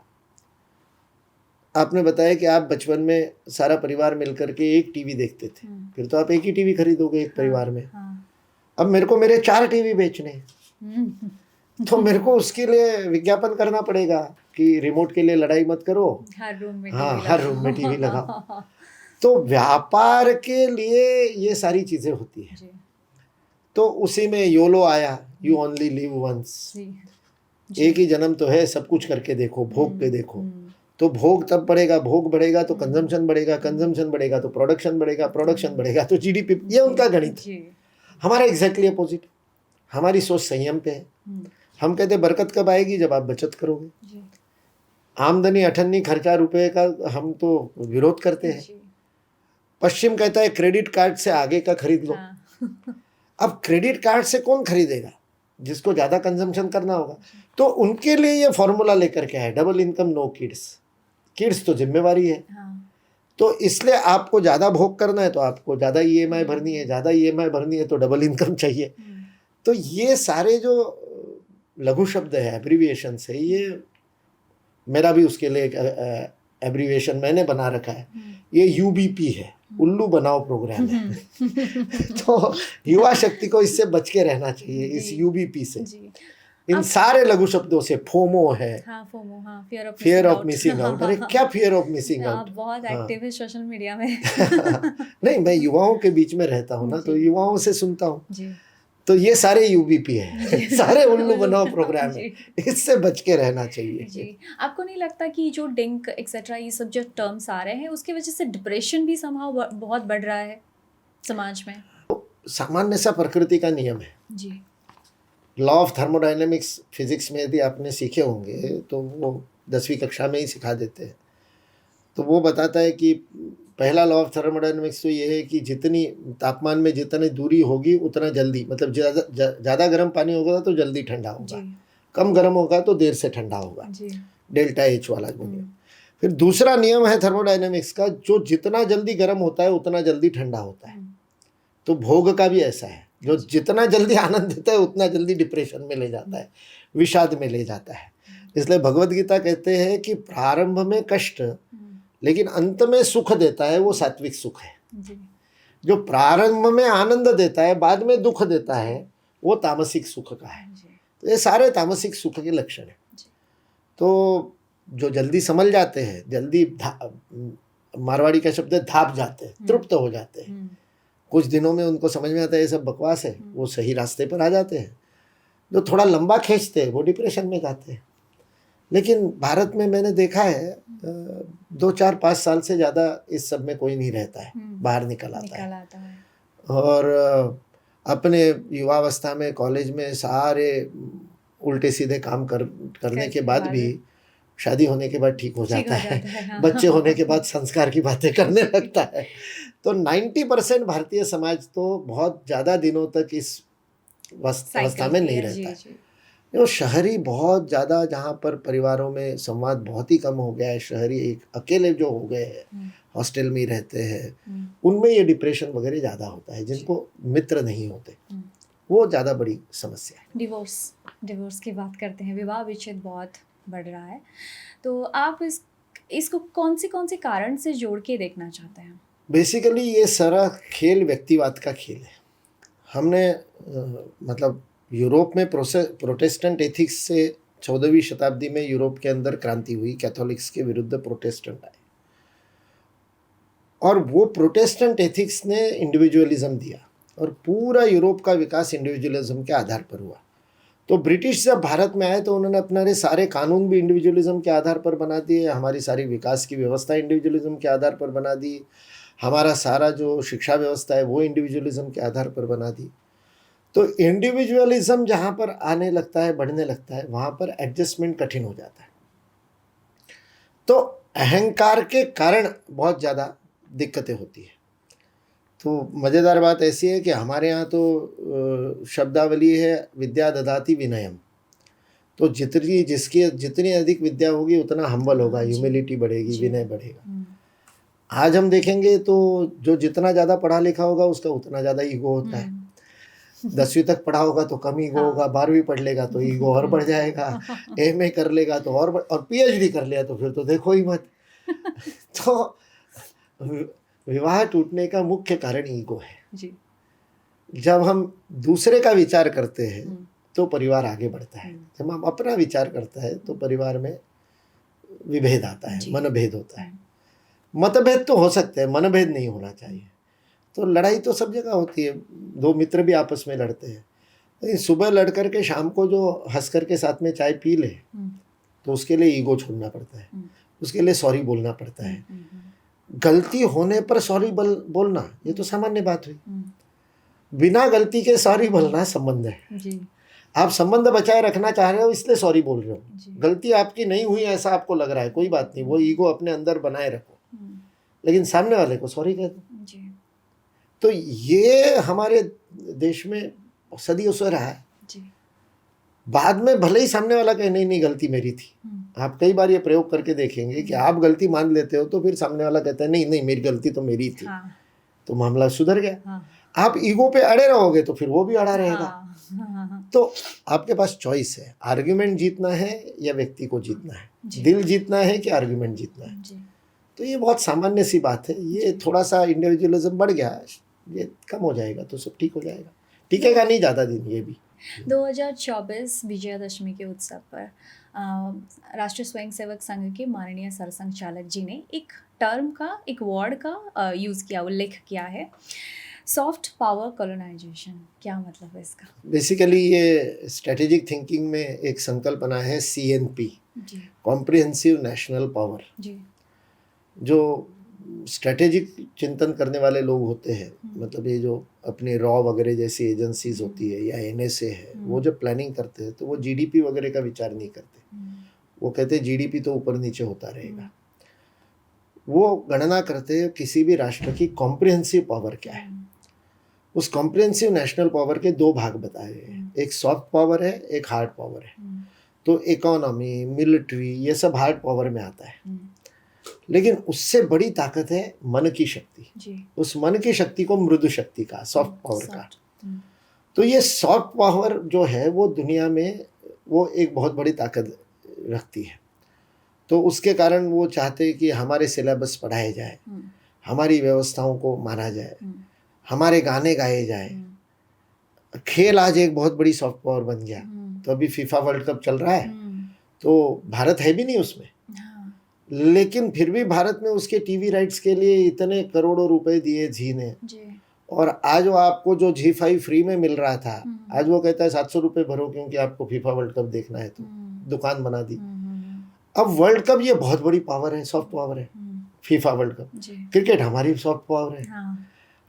आपने बताया कि आप बचपन में सारा परिवार मिलकर के एक टीवी देखते थे, फिर तो आप एक ही टीवी खरीदोगे एक परिवार में। अब मेरे को मेरे 4 टीवी बेचने हैं, तो मेरे को उसके लिए विज्ञापन करना पड़ेगा कि रिमोट के लिए लड़ाई मत करो, हर रूम में टीवी लगाओ। तो व्यापार के लिए ये सारी चीजें होती है। तो उसी में योलो आया, यू ओनली लिव वंस, एक ही जन्म तो है, सब कुछ करके देखो, भोग के देखो। तो भोग तब बढ़ेगा, भोग बढ़ेगा तो कंजम्पशन बढ़ेगा, कंजम्पशन बढ़ेगा तो प्रोडक्शन बढ़ेगा, प्रोडक्शन बढ़ेगा तो GDP। ये उनका गणित। हमारा एग्जैक्टली अपोजिट। हमारी सोच संयम पे है। हम्म, हम कहते हैं बरकत कब आएगी, जब आप बचत करोगे। जी आमदनी अठन्नी खर्चा रुपए का हम तो विरोध करते हैं। जी पश्चिम कहता है क्रेडिट कार्ड से आगे का खरीद लो। हाँ अब क्रेडिट कार्ड से कौन खरीदेगा, जिसको ज्यादा कंजम्पशन करना होगा। तो उनके लिए ये फॉर्मूला लेकर के है, double income no kids. Kids तो जिम्मेवारी है, हाँ तो इसलिए आपको ज्यादा भोग करना है तो आपको ज्यादा ईएमआई भरनी है, ज्यादा ईएमआई भरनी है तो डबल इनकम चाहिए। तो ये सारे जो लघु शब्द है, एब्रीविएशन है, ये मेरा भी उसके लिए एक एब्रीविएशन मैंने बना रखा है। ये यूबीपी है, उल्लू बनाओ प्रोग्राम है। तो युवा शक्ति को इससे बच के रहना चाहिए, इस यूबीपी से। जी इन सारे लघु शब्दों से, फोमो है, हाँ फोमो, हाँ फियर ऑफ मिसिंग आउट। अरे क्या फियर ऑफ मिसिंग आप आउट, बहुत एक्टिव है सोशल मीडिया में। नहीं मैं युवाओं के बीच में रहता हूँ ना, तो युवाओं से सुनता हूँ। जी तो ये सारे यूबीपी है, सारे उल्लू बनाओ प्रोग्राम है, जी। इससे बच के रहना चाहिए। जी आपको नहीं लगता कि जो डिंक एक्सेट्रा ये सब जो टर्म्स आ रहे हैं उसकी वजह से डिप्रेशन भी समहाउ बहुत बढ़ रहा है समाज में? सामान्य सा प्रकृति का नियम है। जी लॉ ऑफ थर्मोडायनेमिक्स फिजिक्स में यदि आपने सीखे होंगे तो वो 10वीं कक्षा में ही सिखा देते हैं। तो वो बताता है कि पहला लॉ ऑफ थर्मोडायनेमिक्स तो ये है कि जितनी तापमान में जितनी दूरी होगी उतना जल्दी, मतलब ज़्यादा गर्म पानी होगा तो जल्दी ठंडा होगा, कम गर्म होगा तो देर से ठंडा होगा, डेल्टा एच वाला नियम। फिर दूसरा नियम है थर्मोडायनेमिक्स का, जो जितना जल्दी गर्म होता है उतना जल्दी ठंडा होता है। तो भोग का भी ऐसा है, जो जितना जल्दी आनंद देता है उतना जल्दी डिप्रेशन में ले जाता है, विषाद में ले जाता है। इसलिए भगवत गीता कहते हैं कि प्रारंभ में कष्ट लेकिन अंत में सुख देता है, वो सात्विक सुख है। जो प्रारंभ में आनंद देता है बाद में दुख देता है, वो तामसिक सुख का है। तो ये सारे तामसिक सुख के लक्षण हैं। तो जो जल्दी संभल जाते हैं, जल्दी मारवाड़ी का शब्द है धाप जाते हैं, तृप्त हो जाते हैं, कुछ दिनों में उनको समझ में आता है ये सब बकवास है, वो सही रास्ते पर आ जाते हैं। जो थोड़ा लंबा खींचते हैं वो डिप्रेशन में जाते हैं। लेकिन भारत में मैंने देखा है 2-4-5 साल से ज़्यादा इस सब में कोई नहीं रहता है, बाहर निकल आता है। और अपने युवावस्था में कॉलेज में सारे उल्टे सीधे काम करने के बाद भी शादी होने के बाद ठीक हो जाता है, हाँ। बच्चे होने के बाद संस्कार की बातें करने लगता है। तो 90% भारतीय समाज तो बहुत ज़्यादा दिनों तक इस अवस्था में नहीं रहता है। जो शहरी बहुत ज़्यादा, जहाँ पर परिवारों में संवाद बहुत ही कम हो गया है, शहरी एक अकेले जो हो गए हैं, हॉस्टल में ही रहते हैं, उनमें ये डिप्रेशन वगैरह ज़्यादा होता है। जिनको मित्र नहीं होते वो ज़्यादा बड़ी समस्या है। डिवोर्स की बात करते हैं, विवाह विच्छेद बहुत बढ़ रहा है, तो आप इसको कौन से कारण से जोड़ के देखना चाहते हैं? बेसिकली ये सारा खेल व्यक्तिवाद का खेल है। हमने मतलब यूरोप में प्रोटेस्टेंट एथिक्स से 14वीं शताब्दी में यूरोप के अंदर क्रांति हुई, कैथोलिक्स के विरुद्ध प्रोटेस्टेंट आए, और वो प्रोटेस्टेंट एथिक्स ने इंडिविजुअलिज्म दिया और पूरा यूरोप का विकास इंडिविजुअलिज्म के आधार पर हुआ। तो ब्रिटिश जब भारत में आए तो उन्होंने अपने सारे कानून भी इंडिविजुअलिज्म के आधार पर बना दिए, हमारी सारी विकास की व्यवस्था इंडिविजुअलिज्म के आधार पर बना दी, हमारा सारा जो शिक्षा व्यवस्था है वो इंडिविजुअलिज्म के आधार पर बना दी। तो इंडिविजुअलिज्म जहाँ पर आने लगता है, बढ़ने लगता है, वहाँ पर एडजस्टमेंट कठिन हो जाता है। तो अहंकार के कारण बहुत ज़्यादा दिक्कतें होती है। तो मज़ेदार बात ऐसी है कि हमारे यहाँ तो शब्दावली है विद्या ददाति विनयम। तो जितनी अधिक विद्या होगी उतना हम्बल होगा, ह्यूमिलिटी बढ़ेगी, विनय बढ़ेगा। आज हम देखेंगे तो जो जितना ज़्यादा पढ़ा लिखा होगा उसका उतना ज़्यादा ईगो होता है। 10वीं तक पढ़ा होगा तो कम ईगो होगा, 12वीं पढ़ लेगा तो ईगो और बढ़ जाएगा, एमए कर लेगा तो और पीएचडी कर लिया तो फिर तो देखो ही मत। तो विवाह टूटने का मुख्य कारण ईगो है जी। जब हम दूसरे का विचार करते हैं तो परिवार आगे बढ़ता है, जब हम अपना विचार करता है तो परिवार में विभेद आता है, मनभेद होता है। मतभेद तो हो सकते हैं, मनभेद नहीं होना चाहिए। तो लड़ाई तो सब जगह होती है, दो मित्र भी आपस में लड़ते हैं, लेकिन सुबह लड़ कर के शाम को जो हंस कर के साथ में चाय पी ले तो उसके लिए ईगो छोड़ना पड़ता है, उसके लिए सॉरी बोलना पड़ता है। गलती होने पर सॉरी बोलना ये तो सामान्य बात हुई। बिना गलती के सॉरी बोलना संबंध है। जी आप संबंध बचाए रखना चाह रहे हो इसलिए सॉरी बोल रहे हो। जी गलती आपकी नहीं हुई ऐसा आपको लग रहा है, कोई बात नहीं, वो ईगो अपने अंदर बनाए रखो, हम्म, लेकिन सामने वाले को सॉरी कह दो। जी तो ये हमारे देश में सदियों से रहा है। जी बाद में भले ही सामने वाला कहे नहीं नहीं गलती मेरी थी, आप कई बार ये प्रयोग करके देखेंगे कि आप गलती मान लेते हो तो फिर सामने वाला कहता है नहीं नहीं मेरी गलती तो मेरी थी, हाँ तो मामला सुधर गया। हाँ आप ईगो पे अड़े रहोगे तो फिर वो भी अड़ा रहेगा। हाँ तो आपके पास चॉइस है, आर्ग्यूमेंट जीतना है या व्यक्ति को जीतना है, जी। दिल जीतना है कि आर्ग्यूमेंट जीतना है। जी तो ये बहुत सामान्य सी बात है। ये थोड़ा सा इंडिविजुअलिज्म बढ़ गया, ये कम हो जाएगा तो सब ठीक हो जाएगा। टिकेगा नहीं ज़्यादा दिन ये भी। 2024 विजयादशमी के उत्सव पर राष्ट्रीय स्वयंसेवक संघ के माननीय सरसंघ चालक जी ने एक टर्म का, एक वर्ड का यूज़ किया, उल्लेख किया है, सॉफ्ट पावर कॉलोनाइजेशन। क्या मतलब है इसका? बेसिकली ये स्ट्रेटेजिक थिंकिंग में एक संकल्पना है CNP, जी कॉम्प्रिहेंसिव नेशनल पावर। जी जो स्ट्रेटेजिक चिंतन करने वाले लोग होते हैं, मतलब ये जो अपने रॉ वगैरह जैसी एजेंसीज होती है या NSA है, वो जब प्लानिंग करते हैं तो वो GDP वगैरह का विचार नहीं करते। वो कहते हैं GDP तो ऊपर नीचे होता रहेगा। वो गणना करते हैं किसी भी राष्ट्र की कॉम्प्रिहेंसिव पावर क्या है। उस कॉम्प्रिहेंसिव नेशनल पावर के दो भाग बताए गए हैं, एक सॉफ्ट पावर है, एक हार्ड पावर है। तो इकोनॉमी, मिलिट्री, ये सब हार्ड पावर में आता है। लेकिन उससे बड़ी ताकत है मन की शक्ति। जी उस मन की शक्ति को मृदु शक्ति का, सॉफ्ट पावर का। हम्म, तो ये सॉफ्ट पावर जो है वो दुनिया में वो एक बहुत बड़ी ताकत रखती है। तो उसके कारण वो चाहते हैं कि हमारे सिलेबस पढ़ाए जाए, हमारी व्यवस्थाओं को माना जाए, हमारे गाने गाए जाए। खेल आज एक बहुत बड़ी सॉफ्ट पावर बन गया। तो अभी FIFA वर्ल्ड कप चल रहा है, तो भारत है भी नहीं उसमें, लेकिन फिर भी भारत में उसके टीवी राइट्स के लिए इतने करोड़ों रुपए दिए जी ने। और आज वो आपको जो G5 फ्री में मिल रहा था, आज वो कहता है 700 रुपये भरो क्योंकि आपको FIFA वर्ल्ड कप देखना है। तो दुकान बना दी। अब वर्ल्ड कप ये बहुत बड़ी पावर है, सॉफ्ट पावर है। FIFA वर्ल्ड कप, क्रिकेट हमारी सॉफ्ट पावर है।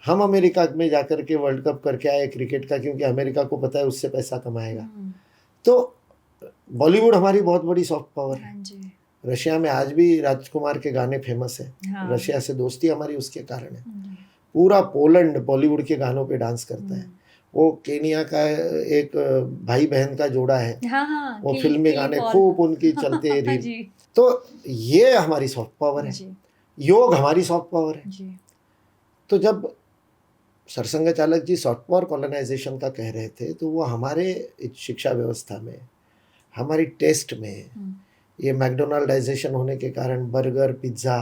हम अमेरिका में जाकर के वर्ल्ड कप करके आए क्रिकेट का, क्योंकि अमेरिका को पता है उससे पैसा कमाएगा। तो बॉलीवुड हमारी बहुत बड़ी सॉफ्ट पावर है। रशिया में आज भी राजकुमार के गाने फेमस है। रशिया से दोस्ती हमारी उसके कारण है। पूरा पोलैंड बॉलीवुड के गानों पे डांस करता है। वो केनिया का एक भाई बहन का जोड़ा है, वो फिल्मी गाने खूब उनकी चलते हैं। तो ये हमारी सॉफ्ट पावर है। योग हमारी सॉफ्ट पावर है। तो जब सरसंघ चालक जी सॉफ्ट पावर कॉलोनाइजेशन का कह रहे थे, तो वो हमारे शिक्षा व्यवस्था में, हमारी टेस्ट में, ये मैकडोनाल्डाइजेशन होने के कारण बर्गर, पिज्ज़ा,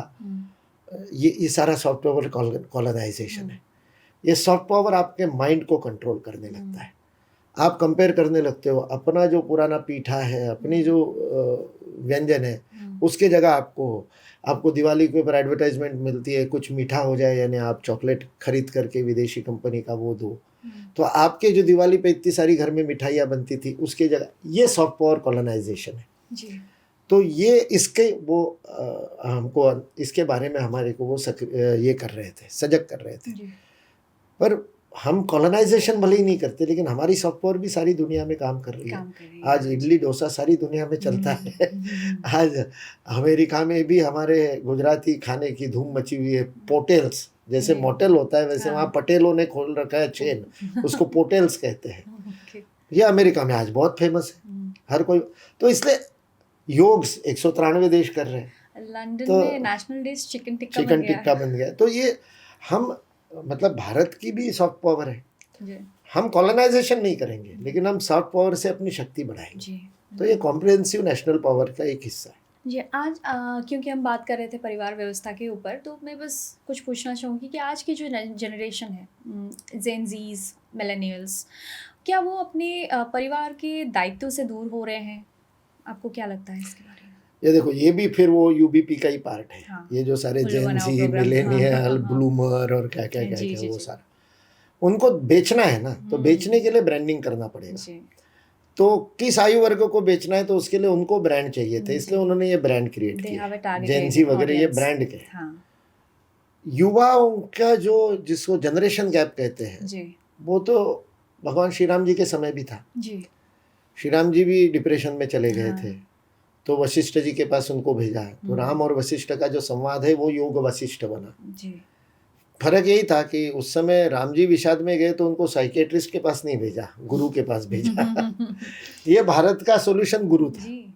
ये सारा सॉफ्ट पावर कॉलोनाइजेशन है। ये सॉफ्ट पावर आपके माइंड को कंट्रोल करने लगता है। आप कंपेयर करने लगते हो अपना जो पुराना पीठा है, अपनी जो व्यंजन है, उसके जगह आपको दिवाली के ऊपर एडवर्टाइजमेंट मिलती है, कुछ मीठा हो जाए, यानी आप चॉकलेट खरीद करके विदेशी कंपनी का वो दो, तो आपके जो दिवाली पे इतनी सारी घर में मिठाइयाँ बनती थी, उसके जगह ये सॉफ्ट पावर कॉलोनाइजेशन है जी। तो ये इसके वो हमको इसके बारे में हमारे को वो ये कर रहे थे, सजग कर रहे थे जी। पर हम कॉलोनाइजेशन भले ही नहीं करते, लेकिन हमारी सॉफ्ट पावर भी सारी दुनिया में काम कर रही है। आज इडली डोसा सारी दुनिया में चलता है। आज अमेरिका में भी हमारे गुजराती खाने की धूम मची हुई है। पोटेल्स, जैसे मोटेल होता है वैसे वहाँ पटेलों ने खोल रखा है चेन, उसको पोटेल्स कहते हैं। ये अमेरिका में आज बहुत फेमस है, हर कोई। तो इसलिए योग 193 देश कर रहे हैं। लंदन में नेशनल डिश चिकन टिक्का बन गया। तो ये हम मतलब भारत की भी सॉफ्ट पावर है। हम कॉलोनाइजेशन नहीं करेंगे, लेकिन हम सॉफ्ट पावर से अपनी शक्ति बढ़ाएंगे। तो ये कॉम्प्रिहेंसिव नेशनल पावर का एक हिस्सा है जी। आज क्योंकि हम बात कर रहे थे परिवार व्यवस्था के ऊपर, तो मैं बस कुछ पूछना चाहूँगी कि आज की जो जनरेशन है, जेन ज़ीज, मिलेनियल्स, क्या वो अपने परिवार के दायित्व से दूर हो रहे हैं? आपको क्या लगता है इसके बारे में? ये देखो, ये भी फिर वो UBP का ही पार्ट है। हाँ। ये जो सारे जेन ज़ी, मिलेनियल, ब्लूमर और क्या वो सारा, उनको बेचना है ना, तो बेचने के लिए ब्रांडिंग करना पड़ेगा। तो किस आयु वर्ग को बेचना है, तो उसके लिए उनको ब्रांड चाहिए थे, इसलिए उन्होंने ये ब्रांड क्रिएट किया, जेन ज़ी वगैरह, ये ब्रांड के। युवाओं का जो, जिसको जनरेशन गैप कहते हैं, वो तो भगवान श्री राम जी के समय भी था। जी। श्री राम जी भी डिप्रेशन में चले गए हाँ। थे, तो वशिष्ठ जी के पास उनको भेजा। तो राम और वशिष्ठ का जो संवाद है वो योग वशिष्ठ बना। जी। फर्क यही था कि उस समय राम जी विषाद में गए तो उनको साइकेट्रिस्ट के पास नहीं भेजा, गुरु के पास भेजा। ये भारत का सॉल्यूशन गुरु था। जी।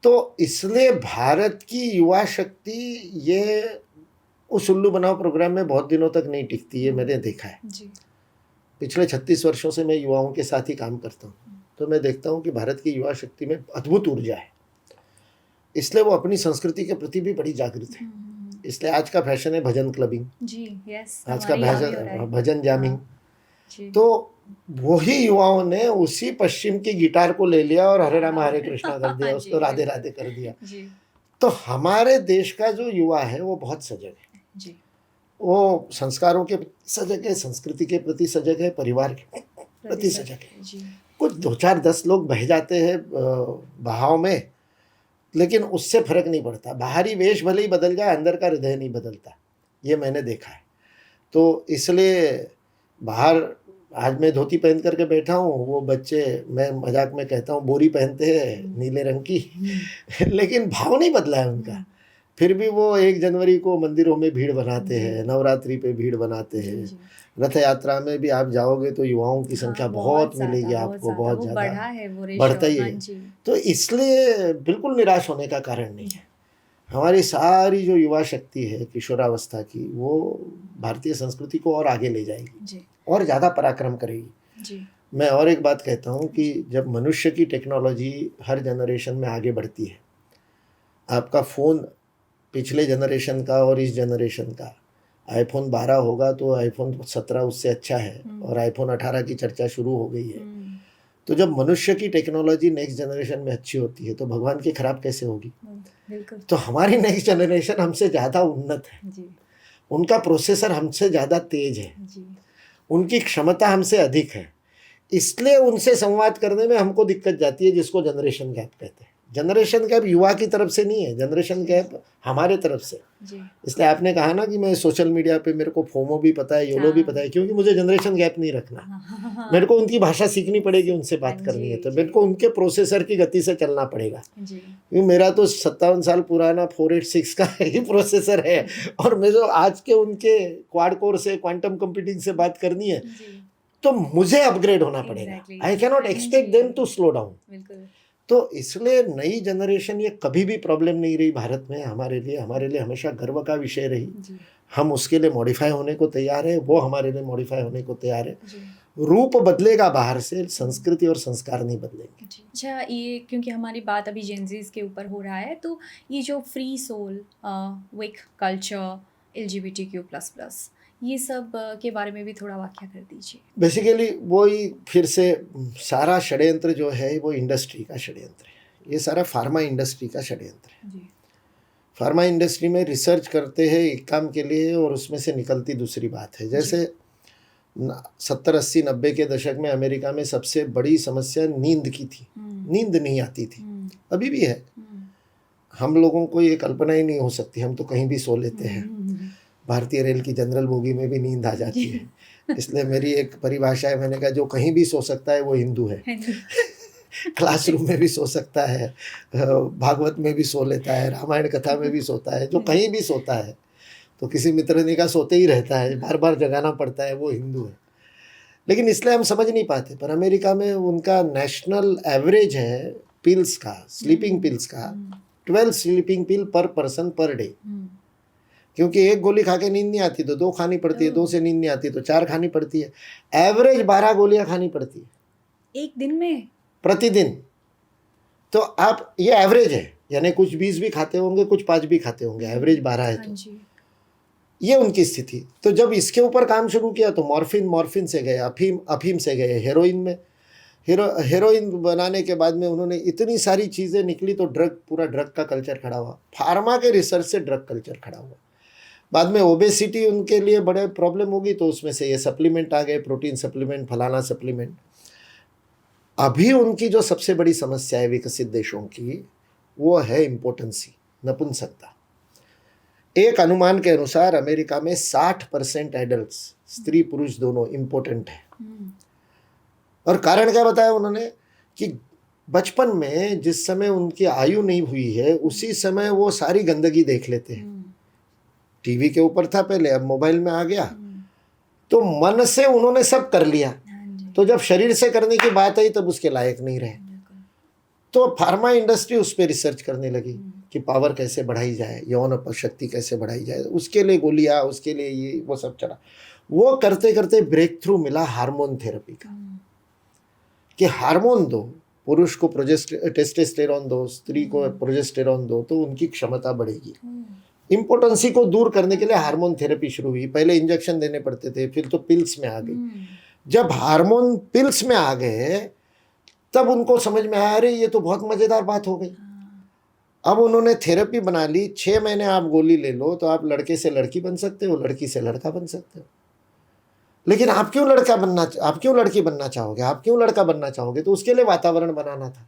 तो इसलिए भारत की युवा शक्ति ये उस उल्लू बनाओ प्रोग्राम में बहुत दिनों तक नहीं टिकती, ये मैंने देखा है। जी। पिछले 36 वर्षों से मैं युवाओं के साथ ही काम करता हूँ, तो मैं देखता हूँ कि भारत की युवा शक्ति में अद्भुत ऊर्जा है, इसलिए वो अपनी संस्कृति के प्रति भी बड़ी जागृत है। इसलिए आज का फैशन है भजन क्लबिंग, जी। यस, आज का हमारे यहाँ भी हो रहा है। भजन जामिंग। जी। तो वही युवाओं ने उसी पश्चिम की गिटार को ले लिया और हरे राम हरे कृष्णा कर दिया, उसको जी, राधे राधे कर दिया। जी। तो हमारे देश का जो युवा है वो बहुत सजग है, जी। वो संस्कारों के प्रति सजग है, संस्कृति के प्रति सजग है, परिवार के प्रति सजग है। जी। कुछ 2 4 10 लोग बह जाते हैं बहाव में, लेकिन उससे फर्क नहीं पड़ता। बाहरी वेश भले ही बदल जाए, अंदर का हृदय नहीं बदलता, ये मैंने देखा है। तो इसलिए बाहर आज मैं धोती पहन करके बैठा हूँ, वो बच्चे, मैं मजाक में कहता हूँ, बोरी पहनते हैं नीले रंग की, लेकिन भाव नहीं बदला है उनका। फिर भी वो 1 जनवरी को मंदिरों में भीड़ बनाते हैं, नवरात्रि पे भीड़ बनाते हैं, रथ यात्रा में भी आप जाओगे तो युवाओं की संख्या बहुत मिलेगी आपको, बहुत ज़्यादा बढ़ा है वो रेशो, बढ़ता ही है। तो इसलिए बिल्कुल निराश होने का कारण नहीं है। हमारी सारी जो युवा शक्ति है किशोरावस्था की, वो भारतीय संस्कृति को और आगे ले जाएगी जी। और ज़्यादा पराक्रम करेगी। जी। मैं और एक बात कहता हूँ कि जब मनुष्य की टेक्नोलॉजी हर जनरेशन में आगे बढ़ती है, आपका फ़ोन पिछले जनरेशन का और इस जनरेशन का, आईफोन 12 होगा तो आईफोन 17 उससे अच्छा है, और आईफोन 18 की चर्चा शुरू हो गई है। तो जब मनुष्य की टेक्नोलॉजी नेक्स्ट जनरेशन में अच्छी होती है तो भगवान की खराब कैसे होगी? बिल्कुल। तो हमारी नेक्स्ट जनरेशन हमसे ज़्यादा उन्नत है जी। उनका प्रोसेसर हमसे ज़्यादा तेज है जी। उनकी क्षमता हमसे अधिक है, इसलिए उनसे संवाद करने में हमको दिक्कत जाती है, जिसको जनरेशन गैप कहते हैं। जनरेशन गैप युवा की तरफ से नहीं है, जनरेशन गैप हमारे तरफ से। जी। इसलिए आपने कहा ना कि मैं सोशल मीडिया पे, मेरे को फोमो भी पता है, योलो भी पता है, क्योंकि मुझे जनरेशन गैप नहीं रखना। मेरे को उनकी भाषा सीखनी पड़ेगी, उनसे बात करनी है, तो मेरे को उनके प्रोसेसर की गति से चलना पड़ेगा। क्योंकि मेरा तो 57 साल पुराना 486 का ही प्रोसेसर है, और मैं जो आज के उनके क्वाड कोर से, क्वांटम कंप्यूटिंग से बात करनी है, तो मुझे अपग्रेड होना पड़ेगा। I can not expect them to slow down. तो इसलिए नई जनरेशन ये कभी भी प्रॉब्लम नहीं रही भारत में हमारे लिए हमेशा गर्व का विषय रही। हम उसके लिए मॉडिफाई होने को तैयार है, वो हमारे लिए मॉडिफाई होने को तैयार है। रूप बदलेगा बाहर से, संस्कृति और संस्कार नहीं बदलेंगे। अच्छा, ये क्योंकि हमारी बात अभी जेनजीज के ऊपर हो रहा है, तो ये जो free soul, woke culture, LGBTQ++, ये सब के बारे में भी थोड़ा व्याख्या कर दीजिए। बेसिकली वही फिर से सारा षड्यंत्र जो है वो इंडस्ट्री का षड्यंत्र है, ये सारा फार्मा इंडस्ट्री का षड्यंत्र है। जी। फार्मा इंडस्ट्री में रिसर्च करते हैं एक काम के लिए, और उसमें से निकलती दूसरी बात है। जैसे 70 80 90 के दशक में अमेरिका में सबसे बड़ी समस्या नींद की थी, नींद नहीं आती थी, अभी भी है। हम लोगों को ये कल्पना ही नहीं हो सकती, हम तो कहीं भी सो लेते हैं। भारतीय रेल की जनरल बोगी में भी नींद आ जाती है, इसलिए मेरी एक परिभाषा है, मैंने कहा जो कहीं भी सो सकता है वो हिंदू है। क्लासरूम में भी सो सकता है, भागवत में भी सो लेता है, रामायण कथा में भी सोता है, जो कहीं भी सोता है, तो किसी मित्र ने कहा सोते ही रहता है, बार बार जगाना पड़ता है, वो हिंदू है। लेकिन इसलिए हम समझ नहीं पाते, पर अमेरिका में उनका नेशनल एवरेज है पिल्स का, स्लीपिंग पिल्स का 12 स्लीपिंग पिल पर पर्सन पर डे। क्योंकि एक गोली खा के नींद नहीं आती तो 2 खानी पड़ती है, 2 से नींद नहीं आती तो 4 खानी पड़ती है, एवरेज 12 गोलियां खानी पड़ती है एक दिन में, प्रतिदिन। तो आप, ये एवरेज है, यानी कुछ 20 भी खाते होंगे, कुछ 5 भी खाते होंगे, एवरेज 12 है। तो ये उनकी स्थिति। तो जब इसके ऊपर काम शुरू किया तो मॉर्फिन से गए, अफीम से गए हेरोइन में। हेरोइन बनाने के बाद में उन्होंने इतनी सारी चीज़ें निकली, तो पूरा ड्रग का कल्चर खड़ा हुआ, फार्मा के रिसर्च से ड्रग कल्चर खड़ा हुआ। बाद में ओबेसिटी उनके लिए बड़े प्रॉब्लम होगी, तो उसमें से ये सप्लीमेंट आ गए, प्रोटीन सप्लीमेंट, फलाना सप्लीमेंट। अभी उनकी जो सबसे बड़ी समस्या है विकसित देशों की, वो है इम्पोर्टेंसी, नपुंसकता। एक अनुमान के अनुसार अमेरिका में 60% एडल्ट, स्त्री पुरुष दोनों, इम्पोर्टेंट है। और कारण क्या बताया उन्होंने कि बचपन में जिस समय उनकी आयु नहीं हुई है उसी समय वो सारी गंदगी देख लेते हैं। टीवी के ऊपर था पहले, अब मोबाइल में आ गया, तो मन से उन्होंने सब कर लिया। तो जब शरीर से करने की बात आई तब उसके लायक नहीं रहे। तो फार्मा इंडस्ट्री उस पर रिसर्च करने लगी कि पावर कैसे बढ़ाई जाए, यौन शक्ति कैसे बढ़ाई जाए, उसके लिए गोलियां, उसके लिए ये वो सब चला। वो करते करते ब्रेक थ्रू मिला हार्मोन थेरेपी का, कि हार्मोन दो, पुरुष को टेस्टोस्टेरोन दो, स्त्री को प्रोजेस्टेरोन दो, तो उनकी क्षमता बढ़ेगी। इम्पोर्टेंसी को दूर करने के लिए हार्मोन थेरेपी शुरू हुई। पहले इंजेक्शन देने पड़ते थे, फिर तो पिल्स में आ गई। जब हार्मोन पिल्स में आ गए तब उनको समझ में आया, अरे ये तो बहुत मजेदार बात हो गई। अब उन्होंने थेरेपी बना ली, 6 महीने आप गोली ले लो तो आप लड़के से लड़की बन सकते हो, लड़की से लड़का बन सकते हो। लेकिन आप क्यों लड़की बनना चाहोगे, आप क्यों लड़का बनना चाहोगे? तो उसके लिए वातावरण बनाना था।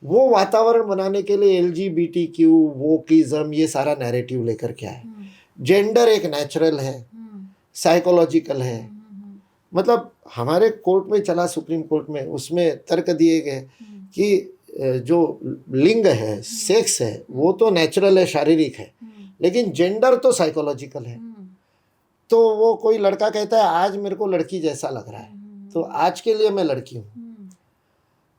वो वातावरण बनाने के लिए LGBTQ, वोकिज्म, ये सारा नैरेटिव लेकर के आए। जेंडर एक नेचुरल है, साइकोलॉजिकल है। मतलब हमारे कोर्ट में चला, सुप्रीम कोर्ट में, उसमें तर्क दिए गए कि जो लिंग है, सेक्स है, वो तो नेचुरल है, शारीरिक है, लेकिन जेंडर तो साइकोलॉजिकल है। तो वो कोई लड़का कहता है आज मेरे को लड़की जैसा लग रहा है, तो आज के लिए मैं लड़की हूँ।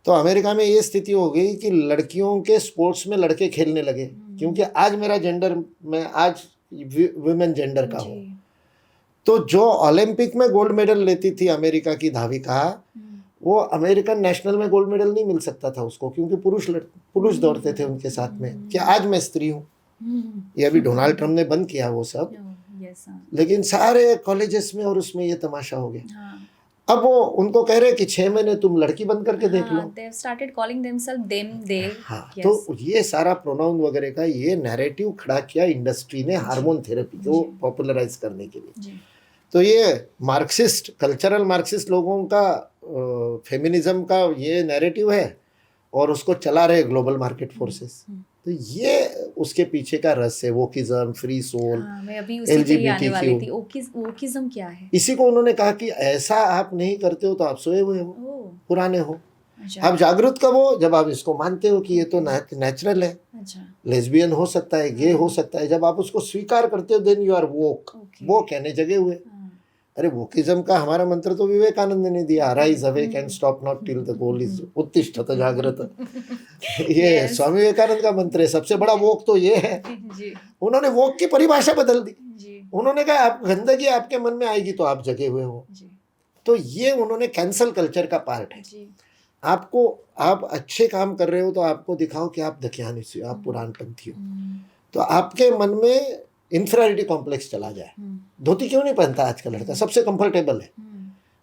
तो अमेरिका में ये स्थिति हो गई कि लड़कियों के स्पोर्ट्स में लड़के खेलने लगे, क्योंकि आज मेरा जेंडर, मैं आज वुमेन जेंडर का हूँ। तो जो ओलंपिक में गोल्ड मेडल लेती थी अमेरिका की धाविका, वो अमेरिकन नेशनल में गोल्ड मेडल नहीं मिल सकता था उसको, क्योंकि पुरुष दौड़ते थे उनके साथ में कि आज मैं स्त्री हूँ। ये अभी डोनाल्ड ट्रम्प ने बंद किया वो सब, लेकिन सारे कॉलेजेस में और उसमें ये तमाशा हो गया। अब वो उनको कह रहे कि 6 महीने तुम लड़की बन करके देख लो। They have started calling themselves them, they. हाँ, तो ये सारा प्रोनाउन वगैरह का ये नैरेटिव खड़ा किया इंडस्ट्री ने हार्मोन थेरेपी को पॉपुलराइज करने के लिए। तो ये मार्क्सिस्ट, कल्चरल मार्क्सिस्ट लोगों का फेमिनिज्म का ये नैरेटिव है, और उसको चला रहे ग्लोबल मार्केट फोर्सेस। तो ये उसके पीछे का रस है, wokeism, free soul, LGBTQ। Wokeism क्या है? इसी को उन्होंने कहा कि ऐसा आप नहीं करते हो तो आप सोए हुए हो, पुराने हो। आप जागरूक कब हो? जब आप इसको मानते हो कि ये तो नेचुरल है, लेस्बियन हो सकता है, गे हो सकता है। जब आप उसको स्वीकार करते हो, देन यू आर वोक। वो कहने जगे हुए। अरे वोकिज्म का हमारा मंत्र तो विवेकानंद ने दिया, arise awake and stop not till the goal is उत्तिष्ठत जागृत। ये स्वामी विवेकानंद का मंत्र है। सबसे बड़ा वोक तो ये है। उन्होंने वोक की परिभाषा बदल दी। उन्होंने कहा आप गंदगी आपके मन में आएगी तो आप जगे हुए हो। तो ये उन्होंने कैंसल कल्चर का पार्ट है। आपको, आप अच्छे काम कर रहे हो तो आपको दिखाओ कि आप दकियानुसी हो, आप पुराणपंथी हो। तो आपके मन में इंफीरियरिटी कॉम्प्लेक्स चला जाए। धोती क्यों नहीं पहनता आज का लड़का? सबसे कंफर्टेबल है,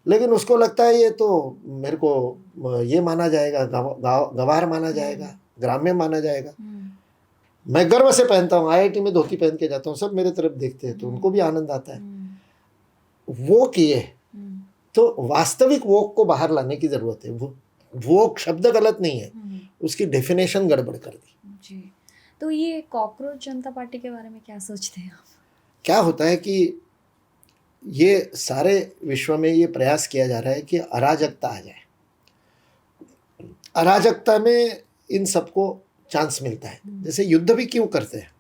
लेकिन उसको लगता है ये तो मेरे को ये माना जाएगा, गवार माना जाएगा, ग्राम्य माना जाएगा। मैं गर्व से पहनता हूँ, IIT में धोती पहन के जाता हूँ, सब मेरे तरफ देखते हैं तो उनको भी आनंद आता है। वो किए तो वास्तविक वोक को बाहर लाने की जरूरत है। वो शब्द गलत नहीं है, उसकी डेफिनेशन गड़बड़ कर दी। तो ये कॉकरोच जनता पार्टी के बारे में क्या सोचते हैं आप? क्या होता है कि ये सारे विश्व में ये प्रयास किया जा रहा है कि अराजकता आ जाए। अराजकता में इन सबको चांस मिलता है। जैसे युद्ध भी क्यों करते हैं?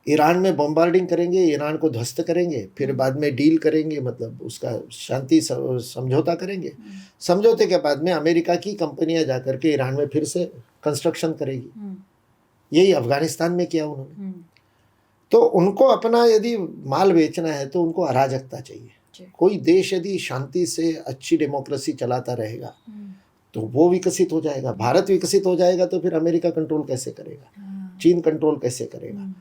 ईरान में बॉम्बार्डिंग करेंगे, ईरान को ध्वस्त करेंगे, फिर बाद में डील करेंगे, मतलब उसका शांति समझौता करेंगे। समझौते के बाद में अमेरिका की कंपनियां जाकर के ईरान में फिर से कंस्ट्रक्शन करेगी। यही अफगानिस्तान में किया उन्होंने। तो उनको अपना यदि माल बेचना है तो उनको अराजकता चाहिए। कोई देश यदि शांति से अच्छी डेमोक्रेसी चलाता रहेगा तो वो विकसित हो जाएगा। भारत विकसित हो जाएगा तो फिर अमेरिका कंट्रोल कैसे करेगा, चीन कंट्रोल कैसे करेगा?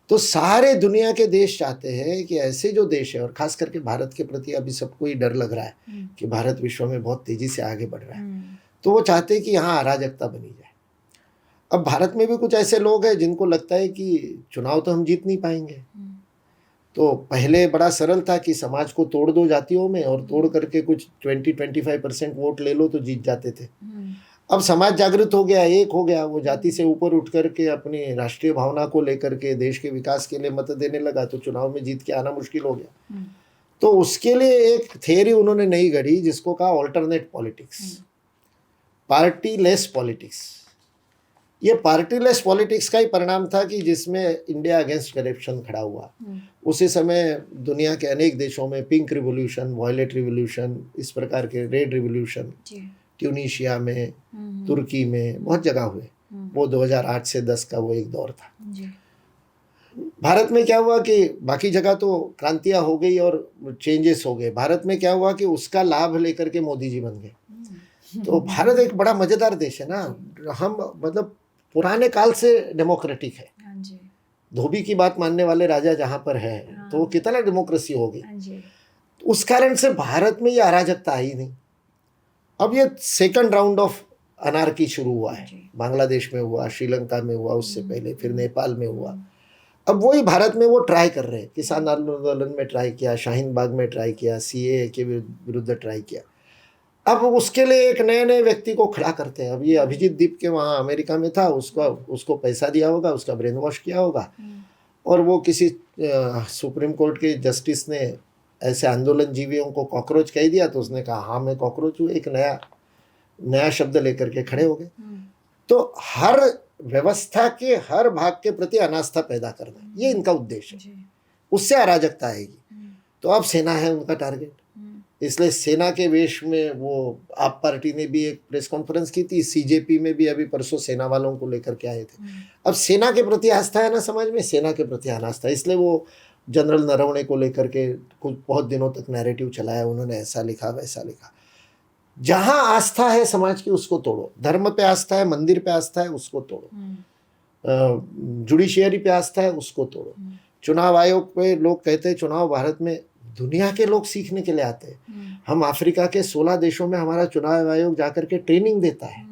तो सारे दुनिया के देश चाहते हैं कि ऐसे जो देश है, और खास करके भारत के प्रति अभी सबको ही डर लग रहा है कि भारत विश्व में बहुत तेजी से आगे बढ़ रहा है, तो वो चाहते हैं कि यहाँ अराजकता बनी जाए। अब भारत में भी कुछ ऐसे लोग हैं जिनको लगता है कि चुनाव तो हम जीत नहीं पाएंगे। तो पहले बड़ा सरल था कि समाज को तोड़ दो जातियों में, और तोड़ करके कुछ 20-25% वोट ले लो तो जीत जाते थे। अब समाज जागृत हो गया, एक हो गया, वो जाति से ऊपर उठ करके अपनी राष्ट्रीय भावना को लेकर के देश के विकास के लिए मत देने लगा, तो चुनाव में जीत के आना मुश्किल हो गया। तो उसके लिए एक थियरी उन्होंने नई गढ़ी जिसको कहा alternate politics, party less politics. ये पार्टी लेस पॉलिटिक्स का ही परिणाम था कि जिसमें इंडिया अगेंस्ट करप्शन खड़ा हुआ। उसी समय दुनिया के अनेक देशों में पिंक रिवॉल्यूशन, वॉयलेट रिवॉल्यूशन, इस प्रकार के रेड रिवॉल्यूशन, ट्यूनीशिया में, तुर्की में बहुत जगह हुए। वो 2008 से 10 का वो एक दौर था। भारत में क्या हुआ कि बाकी जगह तो क्रांतियां हो गई और चेंजेस हो गए, भारत में क्या हुआ कि उसका लाभ लेकर के मोदी जी बन गए। तो भारत एक बड़ा मजेदार देश है ना, हम मतलब पुराने काल से डेमोक्रेटिक है। धोबी की बात मानने वाले राजा जहाँ पर है तो कितना डेमोक्रेसी होगी। उस कारण से भारत में ये अराजकता आई नहीं। अब ये सेकंड राउंड ऑफ अनार्की शुरू हुआ है, बांग्लादेश में हुआ, श्रीलंका में हुआ, उससे पहले फिर नेपाल में हुआ। अब वही भारत में वो ट्राई कर रहे हैं, किसान आंदोलन में ट्राई किया, शाहीन बाग में ट्राई किया, सीए के विरुद्ध ट्राई किया। अब उसके लिए एक नए नए व्यक्ति को खड़ा करते हैं। अब ये अभिजीत दीप के वहाँ अमेरिका में था, उसको पैसा दिया होगा, उसका ब्रेन वॉश किया होगा, और वो किसी सुप्रीम कोर्ट के जस्टिस ने ऐसे आंदोलन जीवियों को कॉकरोच कह दिया, तो उसने कहा हाँ मैं कॉकरोच हूँ, एक नया शब्द लेकर के खड़े हो गए। तो हर व्यवस्था के हर भाग के प्रति अनास्था पैदा करना, ये इनका उद्देश्य है। उससे अराजकता आएगी। तो अब सेना है उनका टारगेट, इसलिए सेना के वेश में वो आप पार्टी ने भी एक प्रेस कॉन्फ्रेंस की थी, सीजेपी में भी अभी परसों सेना वालों को लेकर के आए थे। अब सेना के प्रति आस्था है ना समाज में, सेना के प्रति अनास्था, इसलिए वो जनरल नरवणे को लेकर के कुछ बहुत दिनों तक नैरेटिव चलाया, उन्होंने ऐसा लिखा वैसा लिखा। जहां आस्था है समाज की उसको तोड़ो, धर्म पे आस्था है, मंदिर पे आस्था है उसको तोड़ो, जुडिशियरी पे आस्था है उसको तोड़ो। चुनाव आयोग पे लोग कहते हैं चुनाव भारत में दुनिया के लोग सीखने के लिए आते हैं। हम अफ्रीका के 16 देशों में हमारा चुनाव आयोग जाकर के ट्रेनिंग देता है।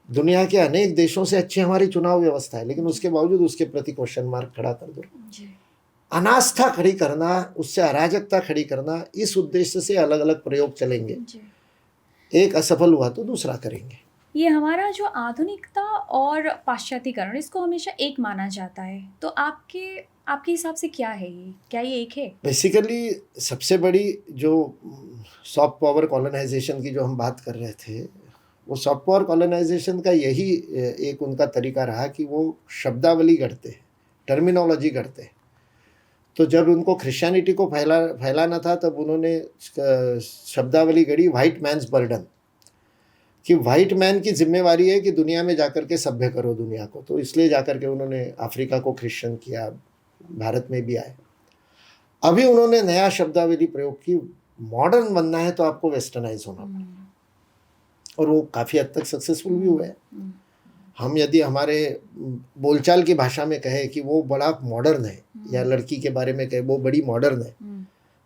दुनिया के अनेक देशों से अच्छी हमारी चुनाव व्यवस्था है, लेकिन उसके बावजूद उसके प्रति क्वेश्चन मार्क खड़ा कर दो। अनास्था खड़ी करना, उससे अराजकता खड़ी करना, इस उद्देश्य से अलग अलग प्रयोग चलेंगे। एक असफल हुआ तो दूसरा करेंगे। ये हमारा जो आधुनिकता और पाश्चात्यकरण, इसको हमेशा एक माना जाता है, तो आपके हिसाब से क्या है ये, क्या ये एक है? बेसिकली सबसे बड़ी जो सॉफ्ट पावर कॉलोनाइजेशन की जो हम बात कर रहे थे, वो सॉफ्ट पावर कॉलोनाइजेशन का यही एक उनका तरीका रहा कि वो शब्दावली गढ़ते हैं, टर्मिनोलॉजी गढ़ते हैं। तो जब उनको क्रिश्चियनिटी को फैलाना था तब उन्होंने शब्दावली गढ़ी व्हाइट मैन्स बर्डन, कि व्हाइट मैन की जिम्मेवारी है कि दुनिया में जाकर के सभ्य करो दुनिया को। तो इसलिए जाकर के उन्होंने अफ्रीका को क्रिश्चियन किया, भारत में भी आए। अभी उन्होंने नया शब्दावली प्रयोग की, मॉडर्न बनना है तो आपको वेस्टर्नाइज होना पड़ेगा, और वो काफ़ी हद तक सक्सेसफुल भी हुए। हम यदि हमारे बोलचाल की भाषा में कहें कि वो बड़ा मॉडर्न है, या लड़की के बारे में कहें वो बड़ी मॉडर्न है,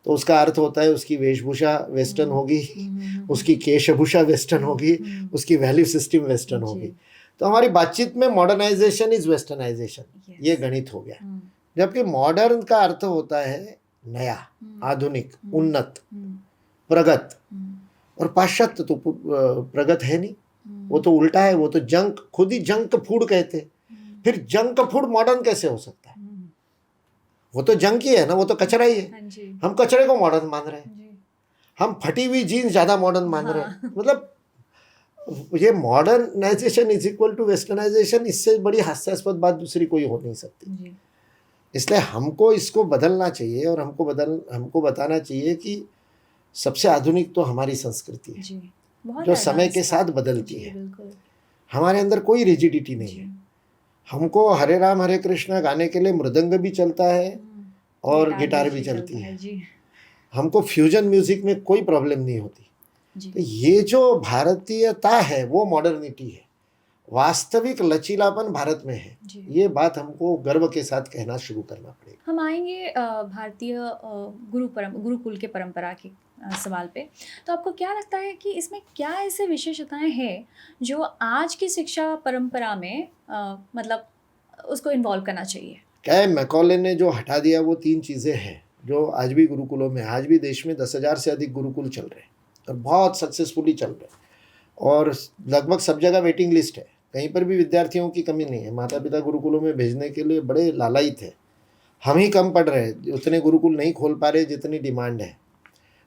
तो उसका अर्थ होता है उसकी वेशभूषा वेस्टर्न होगी, उसकी केशभूषा वेस्टर्न होगी, उसकी वैल्यू सिस्टम वेस्टर्न होगी। तो हमारी बातचीत में मॉडर्नाइजेशन इज वेस्टर्नाइजेशन, ये गणित हो गया। जबकि मॉडर्न का अर्थ होता है नया, आधुनिक, उन्नत, प्रगत। और पाश्चात्य तो प्रगत है नहीं, वो तो उल्टा है, वो तो जंक, खुद ही जंक फूड कहते हैं। फिर जंक फूड मॉडर्न कैसे हो सकता है? वो तो जंक ही है ना, वो तो कचरा ही है। हम कचरे को मॉडर्न मान रहे हैं, हम फटी हुई जीन्स ज्यादा मॉडर्न मान रहे हैं। मतलब ये modernisation is equal to westernisation, इससे बड़ी हास्यास्पद बात दूसरी कोई हो नहीं सकती। इसलिए हमको इसको बदलना चाहिए, और हमको बताना चाहिए कि सबसे आधुनिक तो हमारी संस्कृति है, जो समय के साथ बदलती है। हमारे अंदर कोई रिजिडिटी नहीं है। हमको हरे राम हरे कृष्णा गाने के लिए मृदंग भी चलता है और गिटार भी चलती है। हमको फ्यूजन म्यूजिक में कोई प्रॉब्लम नहीं होती। तो ये जो भारतीयता है वो मॉडर्निटी है, वास्तविक लचीलापन भारत में है। ये बात हमको गर्व के साथ कहना शुरू करना पड़ेगा। हम आएंगे भारतीय गुरुकुल के परंपरा के सवाल पे। तो आपको क्या लगता है कि इसमें क्या ऐसे विशेषताएं हैं जो आज की शिक्षा परंपरा में मतलब उसको इन्वॉल्व करना चाहिए? क्या है, मैकॉले ने जो हटा दिया वो 3 चीज़ें हैं जो आज भी गुरुकुलों में, आज भी देश में 10,000 से अधिक गुरुकुल चल रहे हैं और बहुत सक्सेसफुली चल रहे हैं। और लगभग सब जगह वेटिंग लिस्ट है, कहीं पर भी विद्यार्थियों की कमी नहीं है। माता पिता गुरुकुलों में भेजने के लिए बड़े लालायित थे। हम ही कम पढ़ रहे हैं, उतने गुरुकुल नहीं खोल पा रहे जितनी डिमांड है।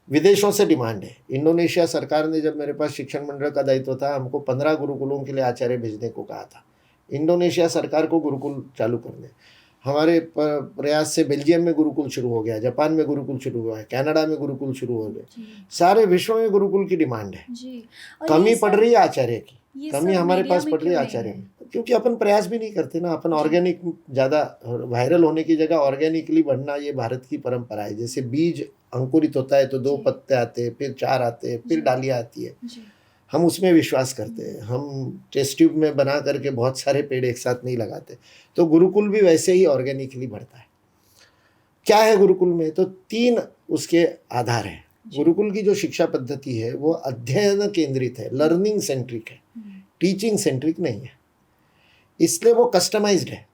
विदेशों से डिमांड है। इंडोनेशिया सरकार ने, जब मेरे पास शिक्षण मंडल का दायित्व था, हमको 15 गुरुकुलों के लिए आचार्य भेजने को कहा था। इंडोनेशिया सरकार को गुरुकुल चालू करने। हमारे प्रयास से बेल्जियम में गुरुकुल शुरू हो गया, जापान में गुरुकुल शुरू हुआ है, कनाडा में गुरुकुल शुरू हो गए। सारे विश्व में गुरुकुल की डिमांड है। कमी पड़ रही है आचार्य की, कमी हमारे पास पड़ रही है आचार्य में, क्योंकि अपन प्रयास भी नहीं करते ना। अपन ऑर्गेनिक, ज़्यादा वायरल होने की जगह ऑर्गेनिकली बढ़ना, ये भारत की परंपरा है। जैसे बीज अंकुरित होता है तो 2 पत्ते आते हैं, फिर 4 आते हैं, फिर डालियाँ आती है। हम उसमें विश्वास करते हैं। हम टेस्ट ट्यूब में बना करके बहुत सारे पेड़ एक साथ नहीं लगाते। तो गुरुकुल भी वैसे ही ऑर्गेनिकली बढ़ता है। क्या है गुरुकुल में? तो 3 उसके आधार हैं। गुरुकुल की जो शिक्षा पद्धति है वो अध्ययन केंद्रित है, लर्निंग सेंट्रिक है, टीचिंग सेंट्रिक नहीं है। इसलिए वो कस्टमाइज्ड है,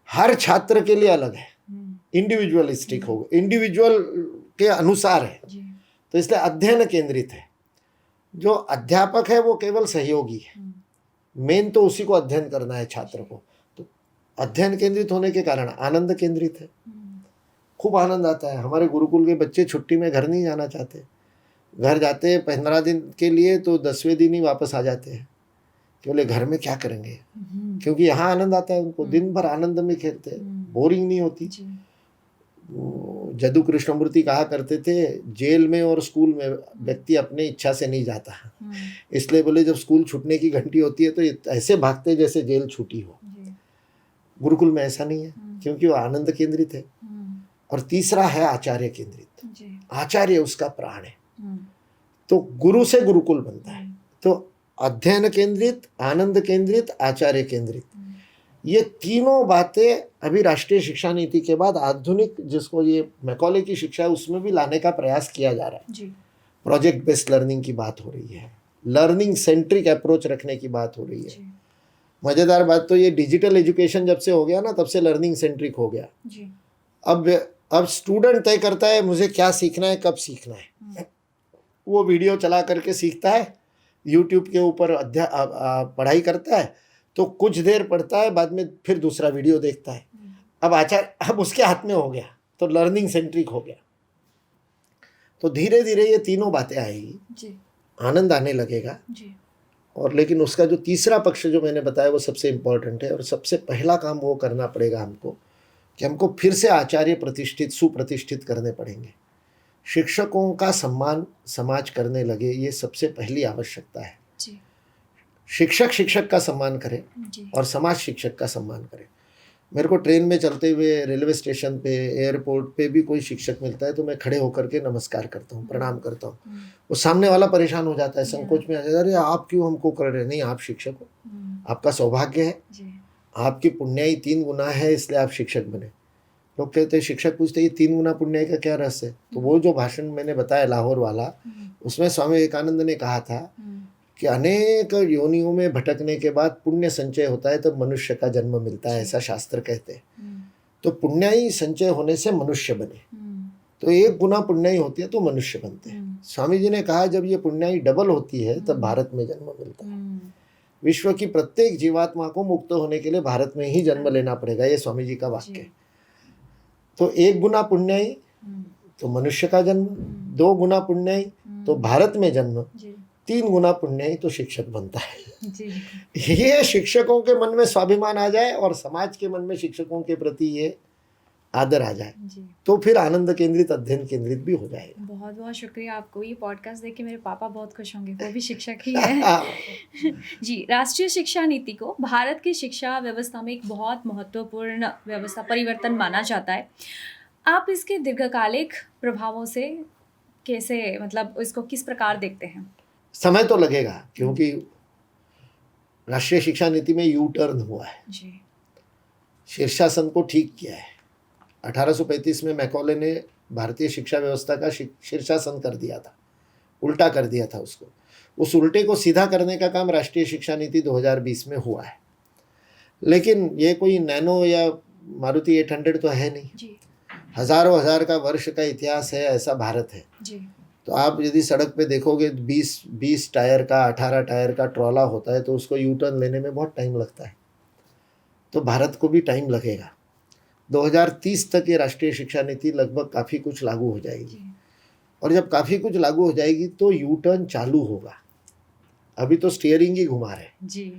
हर छात्र के लिए अलग है, इंडिविजुअलिस्टिक होगा, इंडिविजुअल के अनुसार है। तो इसलिए अध्ययन केंद्रित है। जो अध्यापक है वो केवल सहयोगी है, मेन तो उसी को अध्ययन करना है छात्र को। तो अध्ययन केंद्रित होने के कारण आनंद केंद्रित है। खूब आनंद आता है। हमारे गुरुकुल के बच्चे छुट्टी में घर नहीं जाना चाहते। घर जाते हैं 15 दिन के लिए तो 10वें दिन ही वापस आ जाते हैं। बोले घर में क्या करेंगे, क्योंकि यहाँ आनंद आता है उनको। दिन भर आनंद में खेलते हैं, बोरिंग नहीं होती। जदू कृष्णमूर्ति कहा करते थे, जेल में और स्कूल में व्यक्ति अपने इच्छा से नहीं जाता। इसलिए बोले जब स्कूल छूटने की घंटी होती है तो ऐसे भागते जैसे जेल छूटी हो। गुरुकुल में ऐसा नहीं है, क्योंकि वो आनंद केंद्रित है। और तीसरा है आचार्य केंद्रित। आचार्य उसका प्राण है। तो गुरु से गुरुकुल बनता है। तो अध्ययन केंद्रित, आनंद केंद्रित, आचार्य केंद्रित, ये तीनों बातें अभी राष्ट्रीय शिक्षा नीति के बाद आधुनिक, जिसको ये मैकॉले की शिक्षा है, उसमें भी लाने का प्रयास किया जा रहा है। प्रोजेक्ट बेस्ड लर्निंग की बात हो रही है, लर्निंग सेंट्रिक अप्रोच रखने की बात हो रही है। मज़ेदार बात तो ये डिजिटल एजुकेशन जब से हो गया ना, तब से लर्निंग सेंट्रिक हो गया। अब स्टूडेंट तय करता है मुझे क्या सीखना है, कब सीखना है। वो वीडियो चला करके सीखता है, यूट्यूब के ऊपर पढ़ाई करता है, तो कुछ देर पढ़ता है, बाद में फिर दूसरा वीडियो देखता है। अब उसके हाथ में हो गया, तो लर्निंग सेंट्रिक हो गया। तो धीरे धीरे ये तीनों बातें आएगी, आनंद आने लगेगा। और लेकिन उसका जो तीसरा पक्ष जो मैंने बताया वो सबसे इम्पोर्टेंट है। और सबसे पहला काम वो करना पड़ेगा हमको कि हमको फिर से आचार्य प्रतिष्ठित, सुप्रतिष्ठित करने पड़ेंगे। शिक्षकों का सम्मान समाज करने लगे, ये सबसे पहली आवश्यकता है। शिक्षक शिक्षक का सम्मान करे और समाज शिक्षक का सम्मान करे। मेरे को ट्रेन में चलते हुए, रेलवे स्टेशन पे, एयरपोर्ट पे भी कोई शिक्षक मिलता है तो मैं खड़े होकर के नमस्कार करता हूँ, प्रणाम करता हूँ। वो सामने वाला परेशान हो जाता है, संकोच में आ जाता है, अरे आप क्यों हमको कर रहे? नहीं, आप शिक्षक हो, आपका सौभाग्य है, आपकी पुण्याई 3 गुना है, इसलिए आप शिक्षक बने। लोग कहते हैं, शिक्षक पूछते ये 3 गुना पुण्याई का क्या रहस्य है? तो वो जो भाषण मैंने बताया लाहौर वाला, उसमें स्वामी विवेकानंद ने कहा था कि अनेक योनियों में भटकने के बाद पुण्य संचय होता है, तब मनुष्य का जन्म मिलता है, ऐसा शास्त्र कहते हैं। तो पुण्याई संचय होने से मनुष्य बने। तो 1 गुना पुण्याई होती है तो मनुष्य बनते हैं। स्वामी जी ने कहा जब ये पुण्याई डबल होती है तब भारत में जन्म मिलता है। विश्व की प्रत्येक जीवात्मा को मुक्त होने के लिए भारत में ही जन्म लेना पड़ेगा, ये स्वामी जी का वाक्य है। तो 1 गुना पुण्याई तो मनुष्य का जन्म, 2 गुना पुण्याई तो भारत में जन्म, 3 गुना पुण्याई तो शिक्षक बनता है। ये शिक्षकों के मन में स्वाभिमान आ जाए और समाज के मन में शिक्षकों के प्रति ये आदर आ जाए, तो फिर आनंद केंद्रित, अध्ययन केंद्रित भी हो जाएगा। बहुत बहुत शुक्रिया आपको। ये पॉडकास्ट देख के मेरे पापा बहुत खुश होंगे, वो भी शिक्षक ही है। जी, राष्ट्रीय शिक्षा नीति को भारत की शिक्षा व्यवस्था में एक बहुत महत्वपूर्ण व्यवस्था परिवर्तन माना जाता है। आप इसके दीर्घकालिक प्रभावों से कैसे, मतलब इसको किस प्रकार देखते हैं? समय तो लगेगा, क्योंकि राष्ट्रीय शिक्षा नीति में यू टर्न हुआ है। शीर्षासन को ठीक किया है। 1835 में मैकॉले ने भारतीय शिक्षा व्यवस्था का शीर्षासन कर दिया था, उल्टा कर दिया था उसको। उस उल्टे को सीधा करने का काम राष्ट्रीय शिक्षा नीति 2020 में हुआ है। लेकिन ये कोई नैनो या मारुति 800 तो है नहीं। हज़ारों हजार का वर्ष का इतिहास है, ऐसा भारत है। तो आप यदि सड़क पे देखोगे 20 टायर का 18 टायर का ट्रॉला होता है तो उसको यू टर्न लेने में बहुत टाइम लगता है। तो भारत को भी टाइम लगेगा। 2030 तक ये राष्ट्रीय शिक्षा नीति लगभग काफ़ी कुछ लागू हो जाएगी, और जब काफ़ी कुछ लागू हो जाएगी तो यू टर्न चालू होगा। अभी तो स्टीयरिंग ही घुमा रहे हैं जी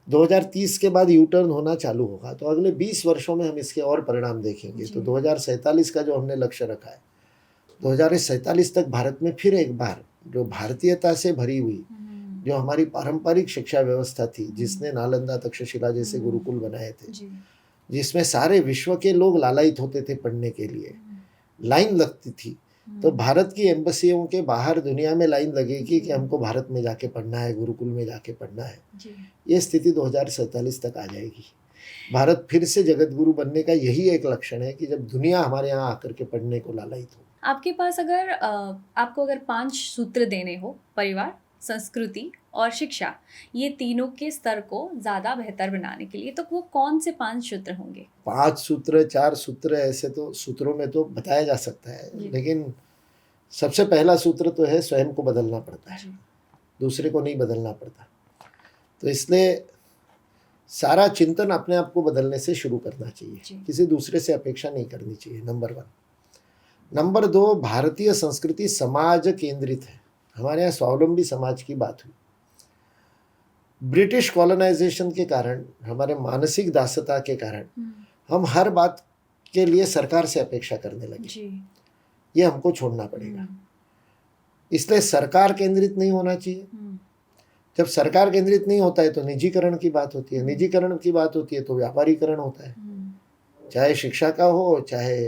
2030 के बाद यू टर्न होना चालू होगा। तो अगले 20 वर्षों में हम इसके और परिणाम देखेंगे। जी। तो 2047 का जो हमने लक्ष्य रखा है, 2047 तक भारत में फिर एक बार जो भारतीयता से भरी हुई जो हमारी पारंपरिक शिक्षा व्यवस्था थी, जिसने नालंदा तक्षशिला जैसे गुरुकुल बनाए थे, जी जिसमें सारे विश्व के लोग लालायित होते थे पढ़ने के लिए, लाइन लगती थी, तो भारत की एम्बसियों के बाहर दुनिया में लाइन लगेगी कि हमको भारत में जाके पढ़ना है, गुरुकुल में जाके पढ़ना है। जी ये स्थिति 2047 तक आ जाएगी। भारत फिर से जगत गुरु बनने का यही एक लक्षण है कि जब दुनिया हमारे यहाँ आकर के पढ़ने को लालायित हो। आपके पास अगर आपको अगर 5 सूत्र देने हो, परिवार, संस्कृति और शिक्षा, ये तीनों के स्तर को ज़्यादा बेहतर बनाने के लिए, तो वो कौन से 5 सूत्र होंगे? 5 सूत्र 4 सूत्र ऐसे तो सूत्रों में तो बताया जा सकता है, जी। लेकिन सबसे पहला सूत्र तो है स्वयं को बदलना पड़ता है, जी दूसरे को नहीं बदलना पड़ता। तो इसलिए सारा चिंतन अपने आप को बदलने से शुरू करना चाहिए, जी। किसी दूसरे से अपेक्षा नहीं करनी चाहिए, नंबर 1। नंबर 2, भारतीय संस्कृति समाज केंद्रित है। हमारे यहाँ स्वावलंबी समाज की बात हुई। ब्रिटिश कॉलोनाइजेशन के कारण, हमारे मानसिक दासता के कारण हम हर बात के लिए सरकार से अपेक्षा करने लगे। जी ये हमको छोड़ना पड़ेगा। इसलिए सरकार केंद्रित नहीं होना चाहिए। जब सरकार केंद्रित नहीं होता है तो निजीकरण की बात होती है, निजीकरण की बात होती है तो व्यापारीकरण होता है, चाहे शिक्षा का हो, चाहे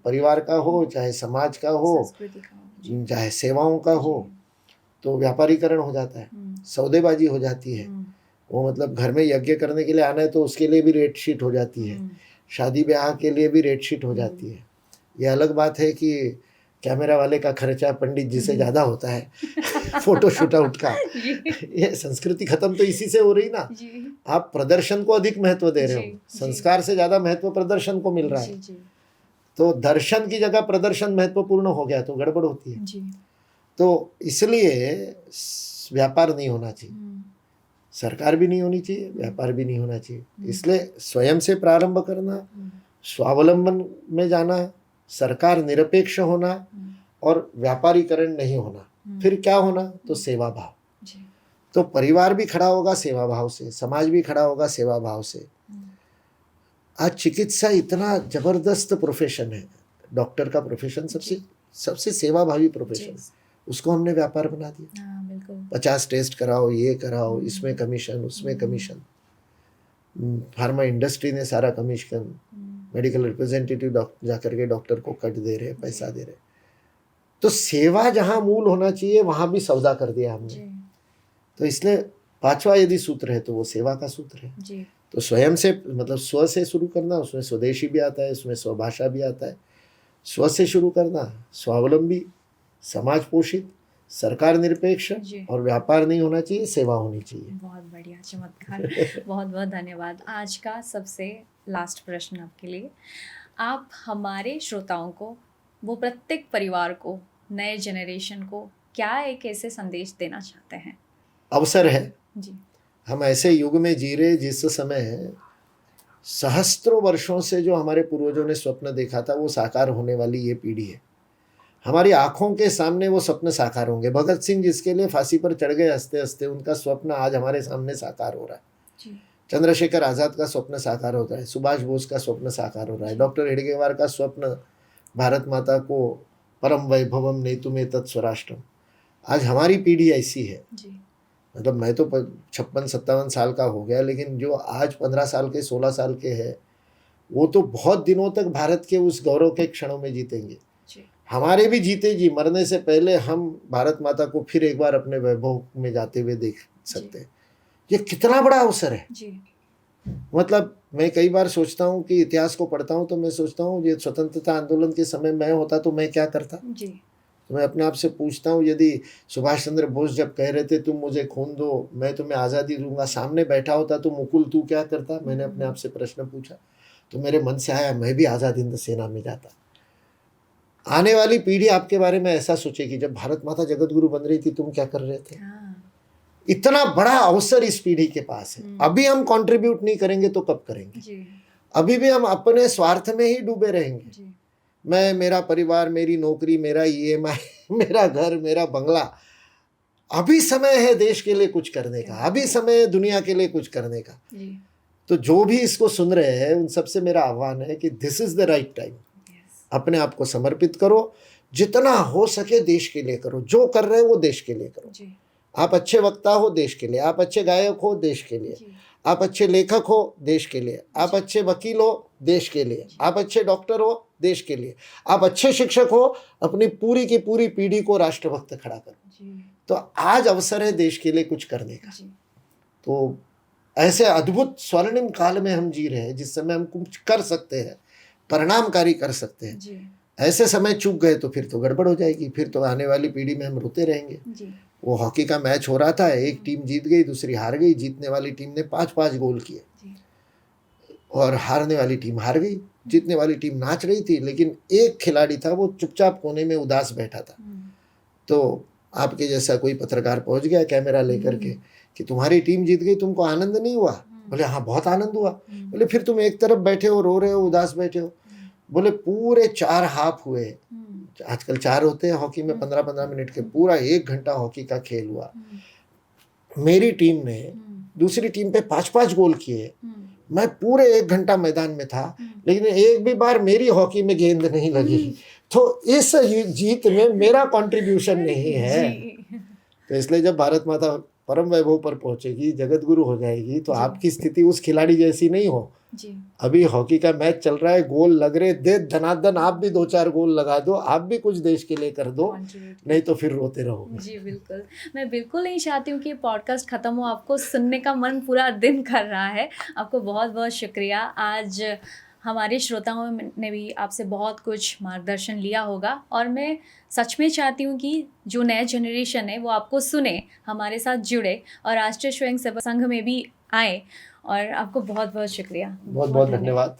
परिवार का हो, चाहे समाज का हो, संस्कृति का हो, जी। चाहे सेवाओं का हो, तो व्यापारीकरण हो जाता है, सौदेबाजी हो जाती है। वो मतलब घर में यज्ञ करने के लिए आना है तो उसके लिए भी रेट शीट हो जाती है, शादी ब्याह के लिए भी रेट शीट हो जाती है। ये अलग बात है कि कैमरा वाले का खर्चा पंडित जी से ज़्यादा होता है फोटो शूट आउट का। ये संस्कृति खत्म तो इसी से हो रही ना। जी आप प्रदर्शन को अधिक महत्व दे रहे जी, हो, संस्कार से ज़्यादा महत्व प्रदर्शन को मिल रहा है। जी तो दर्शन की जगह प्रदर्शन महत्वपूर्ण हो गया तो गड़बड़ होती है। जी तो इसलिए व्यापार नहीं होना चाहिए, सरकार भी नहीं होनी चाहिए, व्यापार भी नहीं होना चाहिए। इसलिए स्वयं से प्रारंभ करना, स्वावलंबन में जाना, सरकार निरपेक्ष होना और व्यापारीकरण नहीं होना। फिर क्या होना? तो सेवा भाव। जी तो परिवार भी खड़ा होगा सेवा भाव से, समाज भी खड़ा होगा सेवा भाव से। आज चिकित्सा इतना जबरदस्त प्रोफेशन है, डॉक्टर का प्रोफेशन सबसे सेवाभावी प्रोफेशन है, उसको हमने व्यापार बना दिया। हाँ बिल्कुल। 50 टेस्ट कराओ, ये कराओ, इसमें कमीशन, उसमें कमीशन। फार्मा इंडस्ट्री ने सारा कमीशन, मेडिकल रिप्रेजेंटेटिव जाकर के डॉक्टर को कट दे रहे, पैसा दे रहे। तो सेवा जहाँ मूल होना चाहिए वहाँ भी सौदा कर दिया हमने। तो इसलिए 5वां यदि सूत्र है तो वो सेवा का सूत्र है। जी तो स्वयं से मतलब स्व से शुरू करना, उसमें स्वदेशी भी आता है, उसमें स्वभाषा भी आता है। स्व से शुरू करना, स्वावलंबी, समाज पोषित, सरकार निरपेक्ष और व्यापार नहीं होना चाहिए, सेवा होनी चाहिए। बहुत बढ़िया, चमत्कार। बहुत बहुत धन्यवाद। आज का सबसे लास्ट प्रश्न आपके लिए, आप हमारे श्रोताओं को, वो प्रत्येक परिवार को, नए जनरेशन को क्या एक ऐसे संदेश देना चाहते हैं? अवसर है जी, हम ऐसे युग में जी रहे जिस समय सहस्त्रों वर्षों से जो हमारे पूर्वजों ने स्वप्न देखा था वो साकार होने वाली ये पीढ़ी है। हमारी आंखों के सामने वो स्वप्न साकार होंगे। भगत सिंह जिसके लिए फांसी पर चढ़ गए हंसते हंसते, उनका स्वप्न आज हमारे सामने साकार हो रहा है। जी, चंद्रशेखर आज़ाद का स्वप्न साकार होता है, सुभाष बोस का स्वप्न साकार हो रहा है, डॉक्टर हेडगेवार का स्वप्न भारत माता को परम वैभवम नेतुमे तत्स्वराष्ट्रम। आज हमारी पीढ़ी ऐसी है, जी, मतलब मैं तो 56-57 साल का हो गया, लेकिन जो आज 15 साल के 16 साल के हैं वो तो बहुत दिनों तक भारत के उस गौरव के क्षणों में जीतेंगे। जी, हमारे भी जीते जी, मरने से पहले हम भारत माता को फिर एक बार अपने वैभव में जाते हुए देख सकते हैं। ये कितना बड़ा अवसर है। जी, मतलब मैं कई बार सोचता हूँ कि इतिहास को पढ़ता हूँ तो मैं सोचता हूँ ये स्वतंत्रता आंदोलन के समय मैं होता तो मैं क्या करता। जी, तो मैं अपने आप से पूछता हूँ, यदि सुभाष चंद्र बोस जब कह रहे थे तुम मुझे खून दो मैं तुम्हें आज़ादी दूंगा, सामने बैठा होता तो मुकुल तू क्या करता? मैंने अपने आप से प्रश्न पूछा, तो मेरे मन से आया मैं भी आज़ाद हिंद सेना में जाता। आने वाली पीढ़ी आपके बारे में ऐसा सोचेगी, जब भारत माता जगत गुरु बन रही थी तुम क्या कर रहे थे। इतना बड़ा अवसर इस पीढ़ी के पास है। अभी हम कंट्रीब्यूट नहीं करेंगे तो कब करेंगे। अभी भी हम अपने स्वार्थ में ही डूबे रहेंगे। मैं, मेरा परिवार, मेरी नौकरी, मेरा EMI, मेरा घर, मेरा बंगला। अभी समय है देश के लिए कुछ करने का, अभी समय है दुनिया के लिए कुछ करने का। तो जो भी इसको सुन रहे हैं उन सबसे मेरा आह्वान है कि this is the right time. अपने आप को समर्पित करो, जितना हो सके देश के लिए करो। जो कर रहे हो वो देश के लिए करो। आप अच्छे वक्ता हो देश के लिए, आप अच्छे गायक हो देश के लिए, आप अच्छे लेखक हो देश के लिए, आप अच्छे वकील हो देश के लिए, आप अच्छे डॉक्टर हो देश के लिए, आप अच्छे शिक्षक हो, अपनी पूरी की पूरी पीढ़ी को राष्ट्रभक्त खड़ा करो। तो आज अवसर है देश के लिए कुछ करने का। तो ऐसे अद्भुत स्वर्णिम काल में हम जी रहे हैं जिस समय हम कुछ कर सकते हैं, परिणामकारी कर सकते हैं। ऐसे समय चूक गए तो फिर तो गड़बड़ हो जाएगी, फिर तो आने वाली पीढ़ी में हम रोते रहेंगे। वो हॉकी का मैच हो रहा था, एक टीम जीत गई, दूसरी हार गई। जीतने वाली टीम ने 5-5 गोल किए और हारने वाली टीम हार गई। जीतने वाली टीम नाच रही थी, लेकिन एक खिलाड़ी था वो चुपचाप कोने में उदास बैठा था। तो आपके जैसा कोई पत्रकार पहुंच गया कैमरा लेकर के कि तुम्हारी टीम जीत गई, तुमको आनंद नहीं हुआ? बोले हाँ बहुत आनंद हुआ। बोले फिर तुम एक तरफ बैठे हो, रो रहे हो, उदास बैठे हो। बोले पूरे 4 हाफ हुए। आजकल 4 होते हैं हॉकी में, 15-15 मिनट के। पूरा 1 घंटा हॉकी का खेल हुआ। मेरी टीम ने दूसरी टीम पे 5-5 गोल किए। मैं पूरे 1 घंटा मैदान में था, लेकिन एक भी बार मेरी हॉकी में गेंद नहीं लगी। तो इस जीत में मेरा कंट्रीब्यूशन नहीं है। तो इसलिए जब भारत माता परम वैभव पर पहुंचेगी, जगत गुरु हो जाएगी, तो आपकी स्थिति उस खिलाड़ी जैसी नहीं हो। अभी हॉकी का मैच चल रहा है, गोल लग रहे, दे धनाधन आप भी 2-4 गोल लगा दो, आप भी कुछ देश के लिए कर दो, नहीं तो फिर रोते रहोगे। जी बिल्कुल, मैं बिल्कुल नहीं चाहती हूँ कि पॉडकास्ट खत्म हो। आपको सुनने का मन पूरा दिन कर रहा है। आपको बहुत बहुत शुक्रिया। आज हमारे श्रोताओं ने भी आपसे बहुत कुछ मार्गदर्शन लिया होगा, और मैं सच में चाहती हूँ कि जो नया जनरेशन है वो आपको सुने, हमारे साथ जुड़े और राष्ट्रीय स्वयं सेवक संघ में भी आए। और आपको बहुत बहुत शुक्रिया। बहुत बहुत धन्यवाद।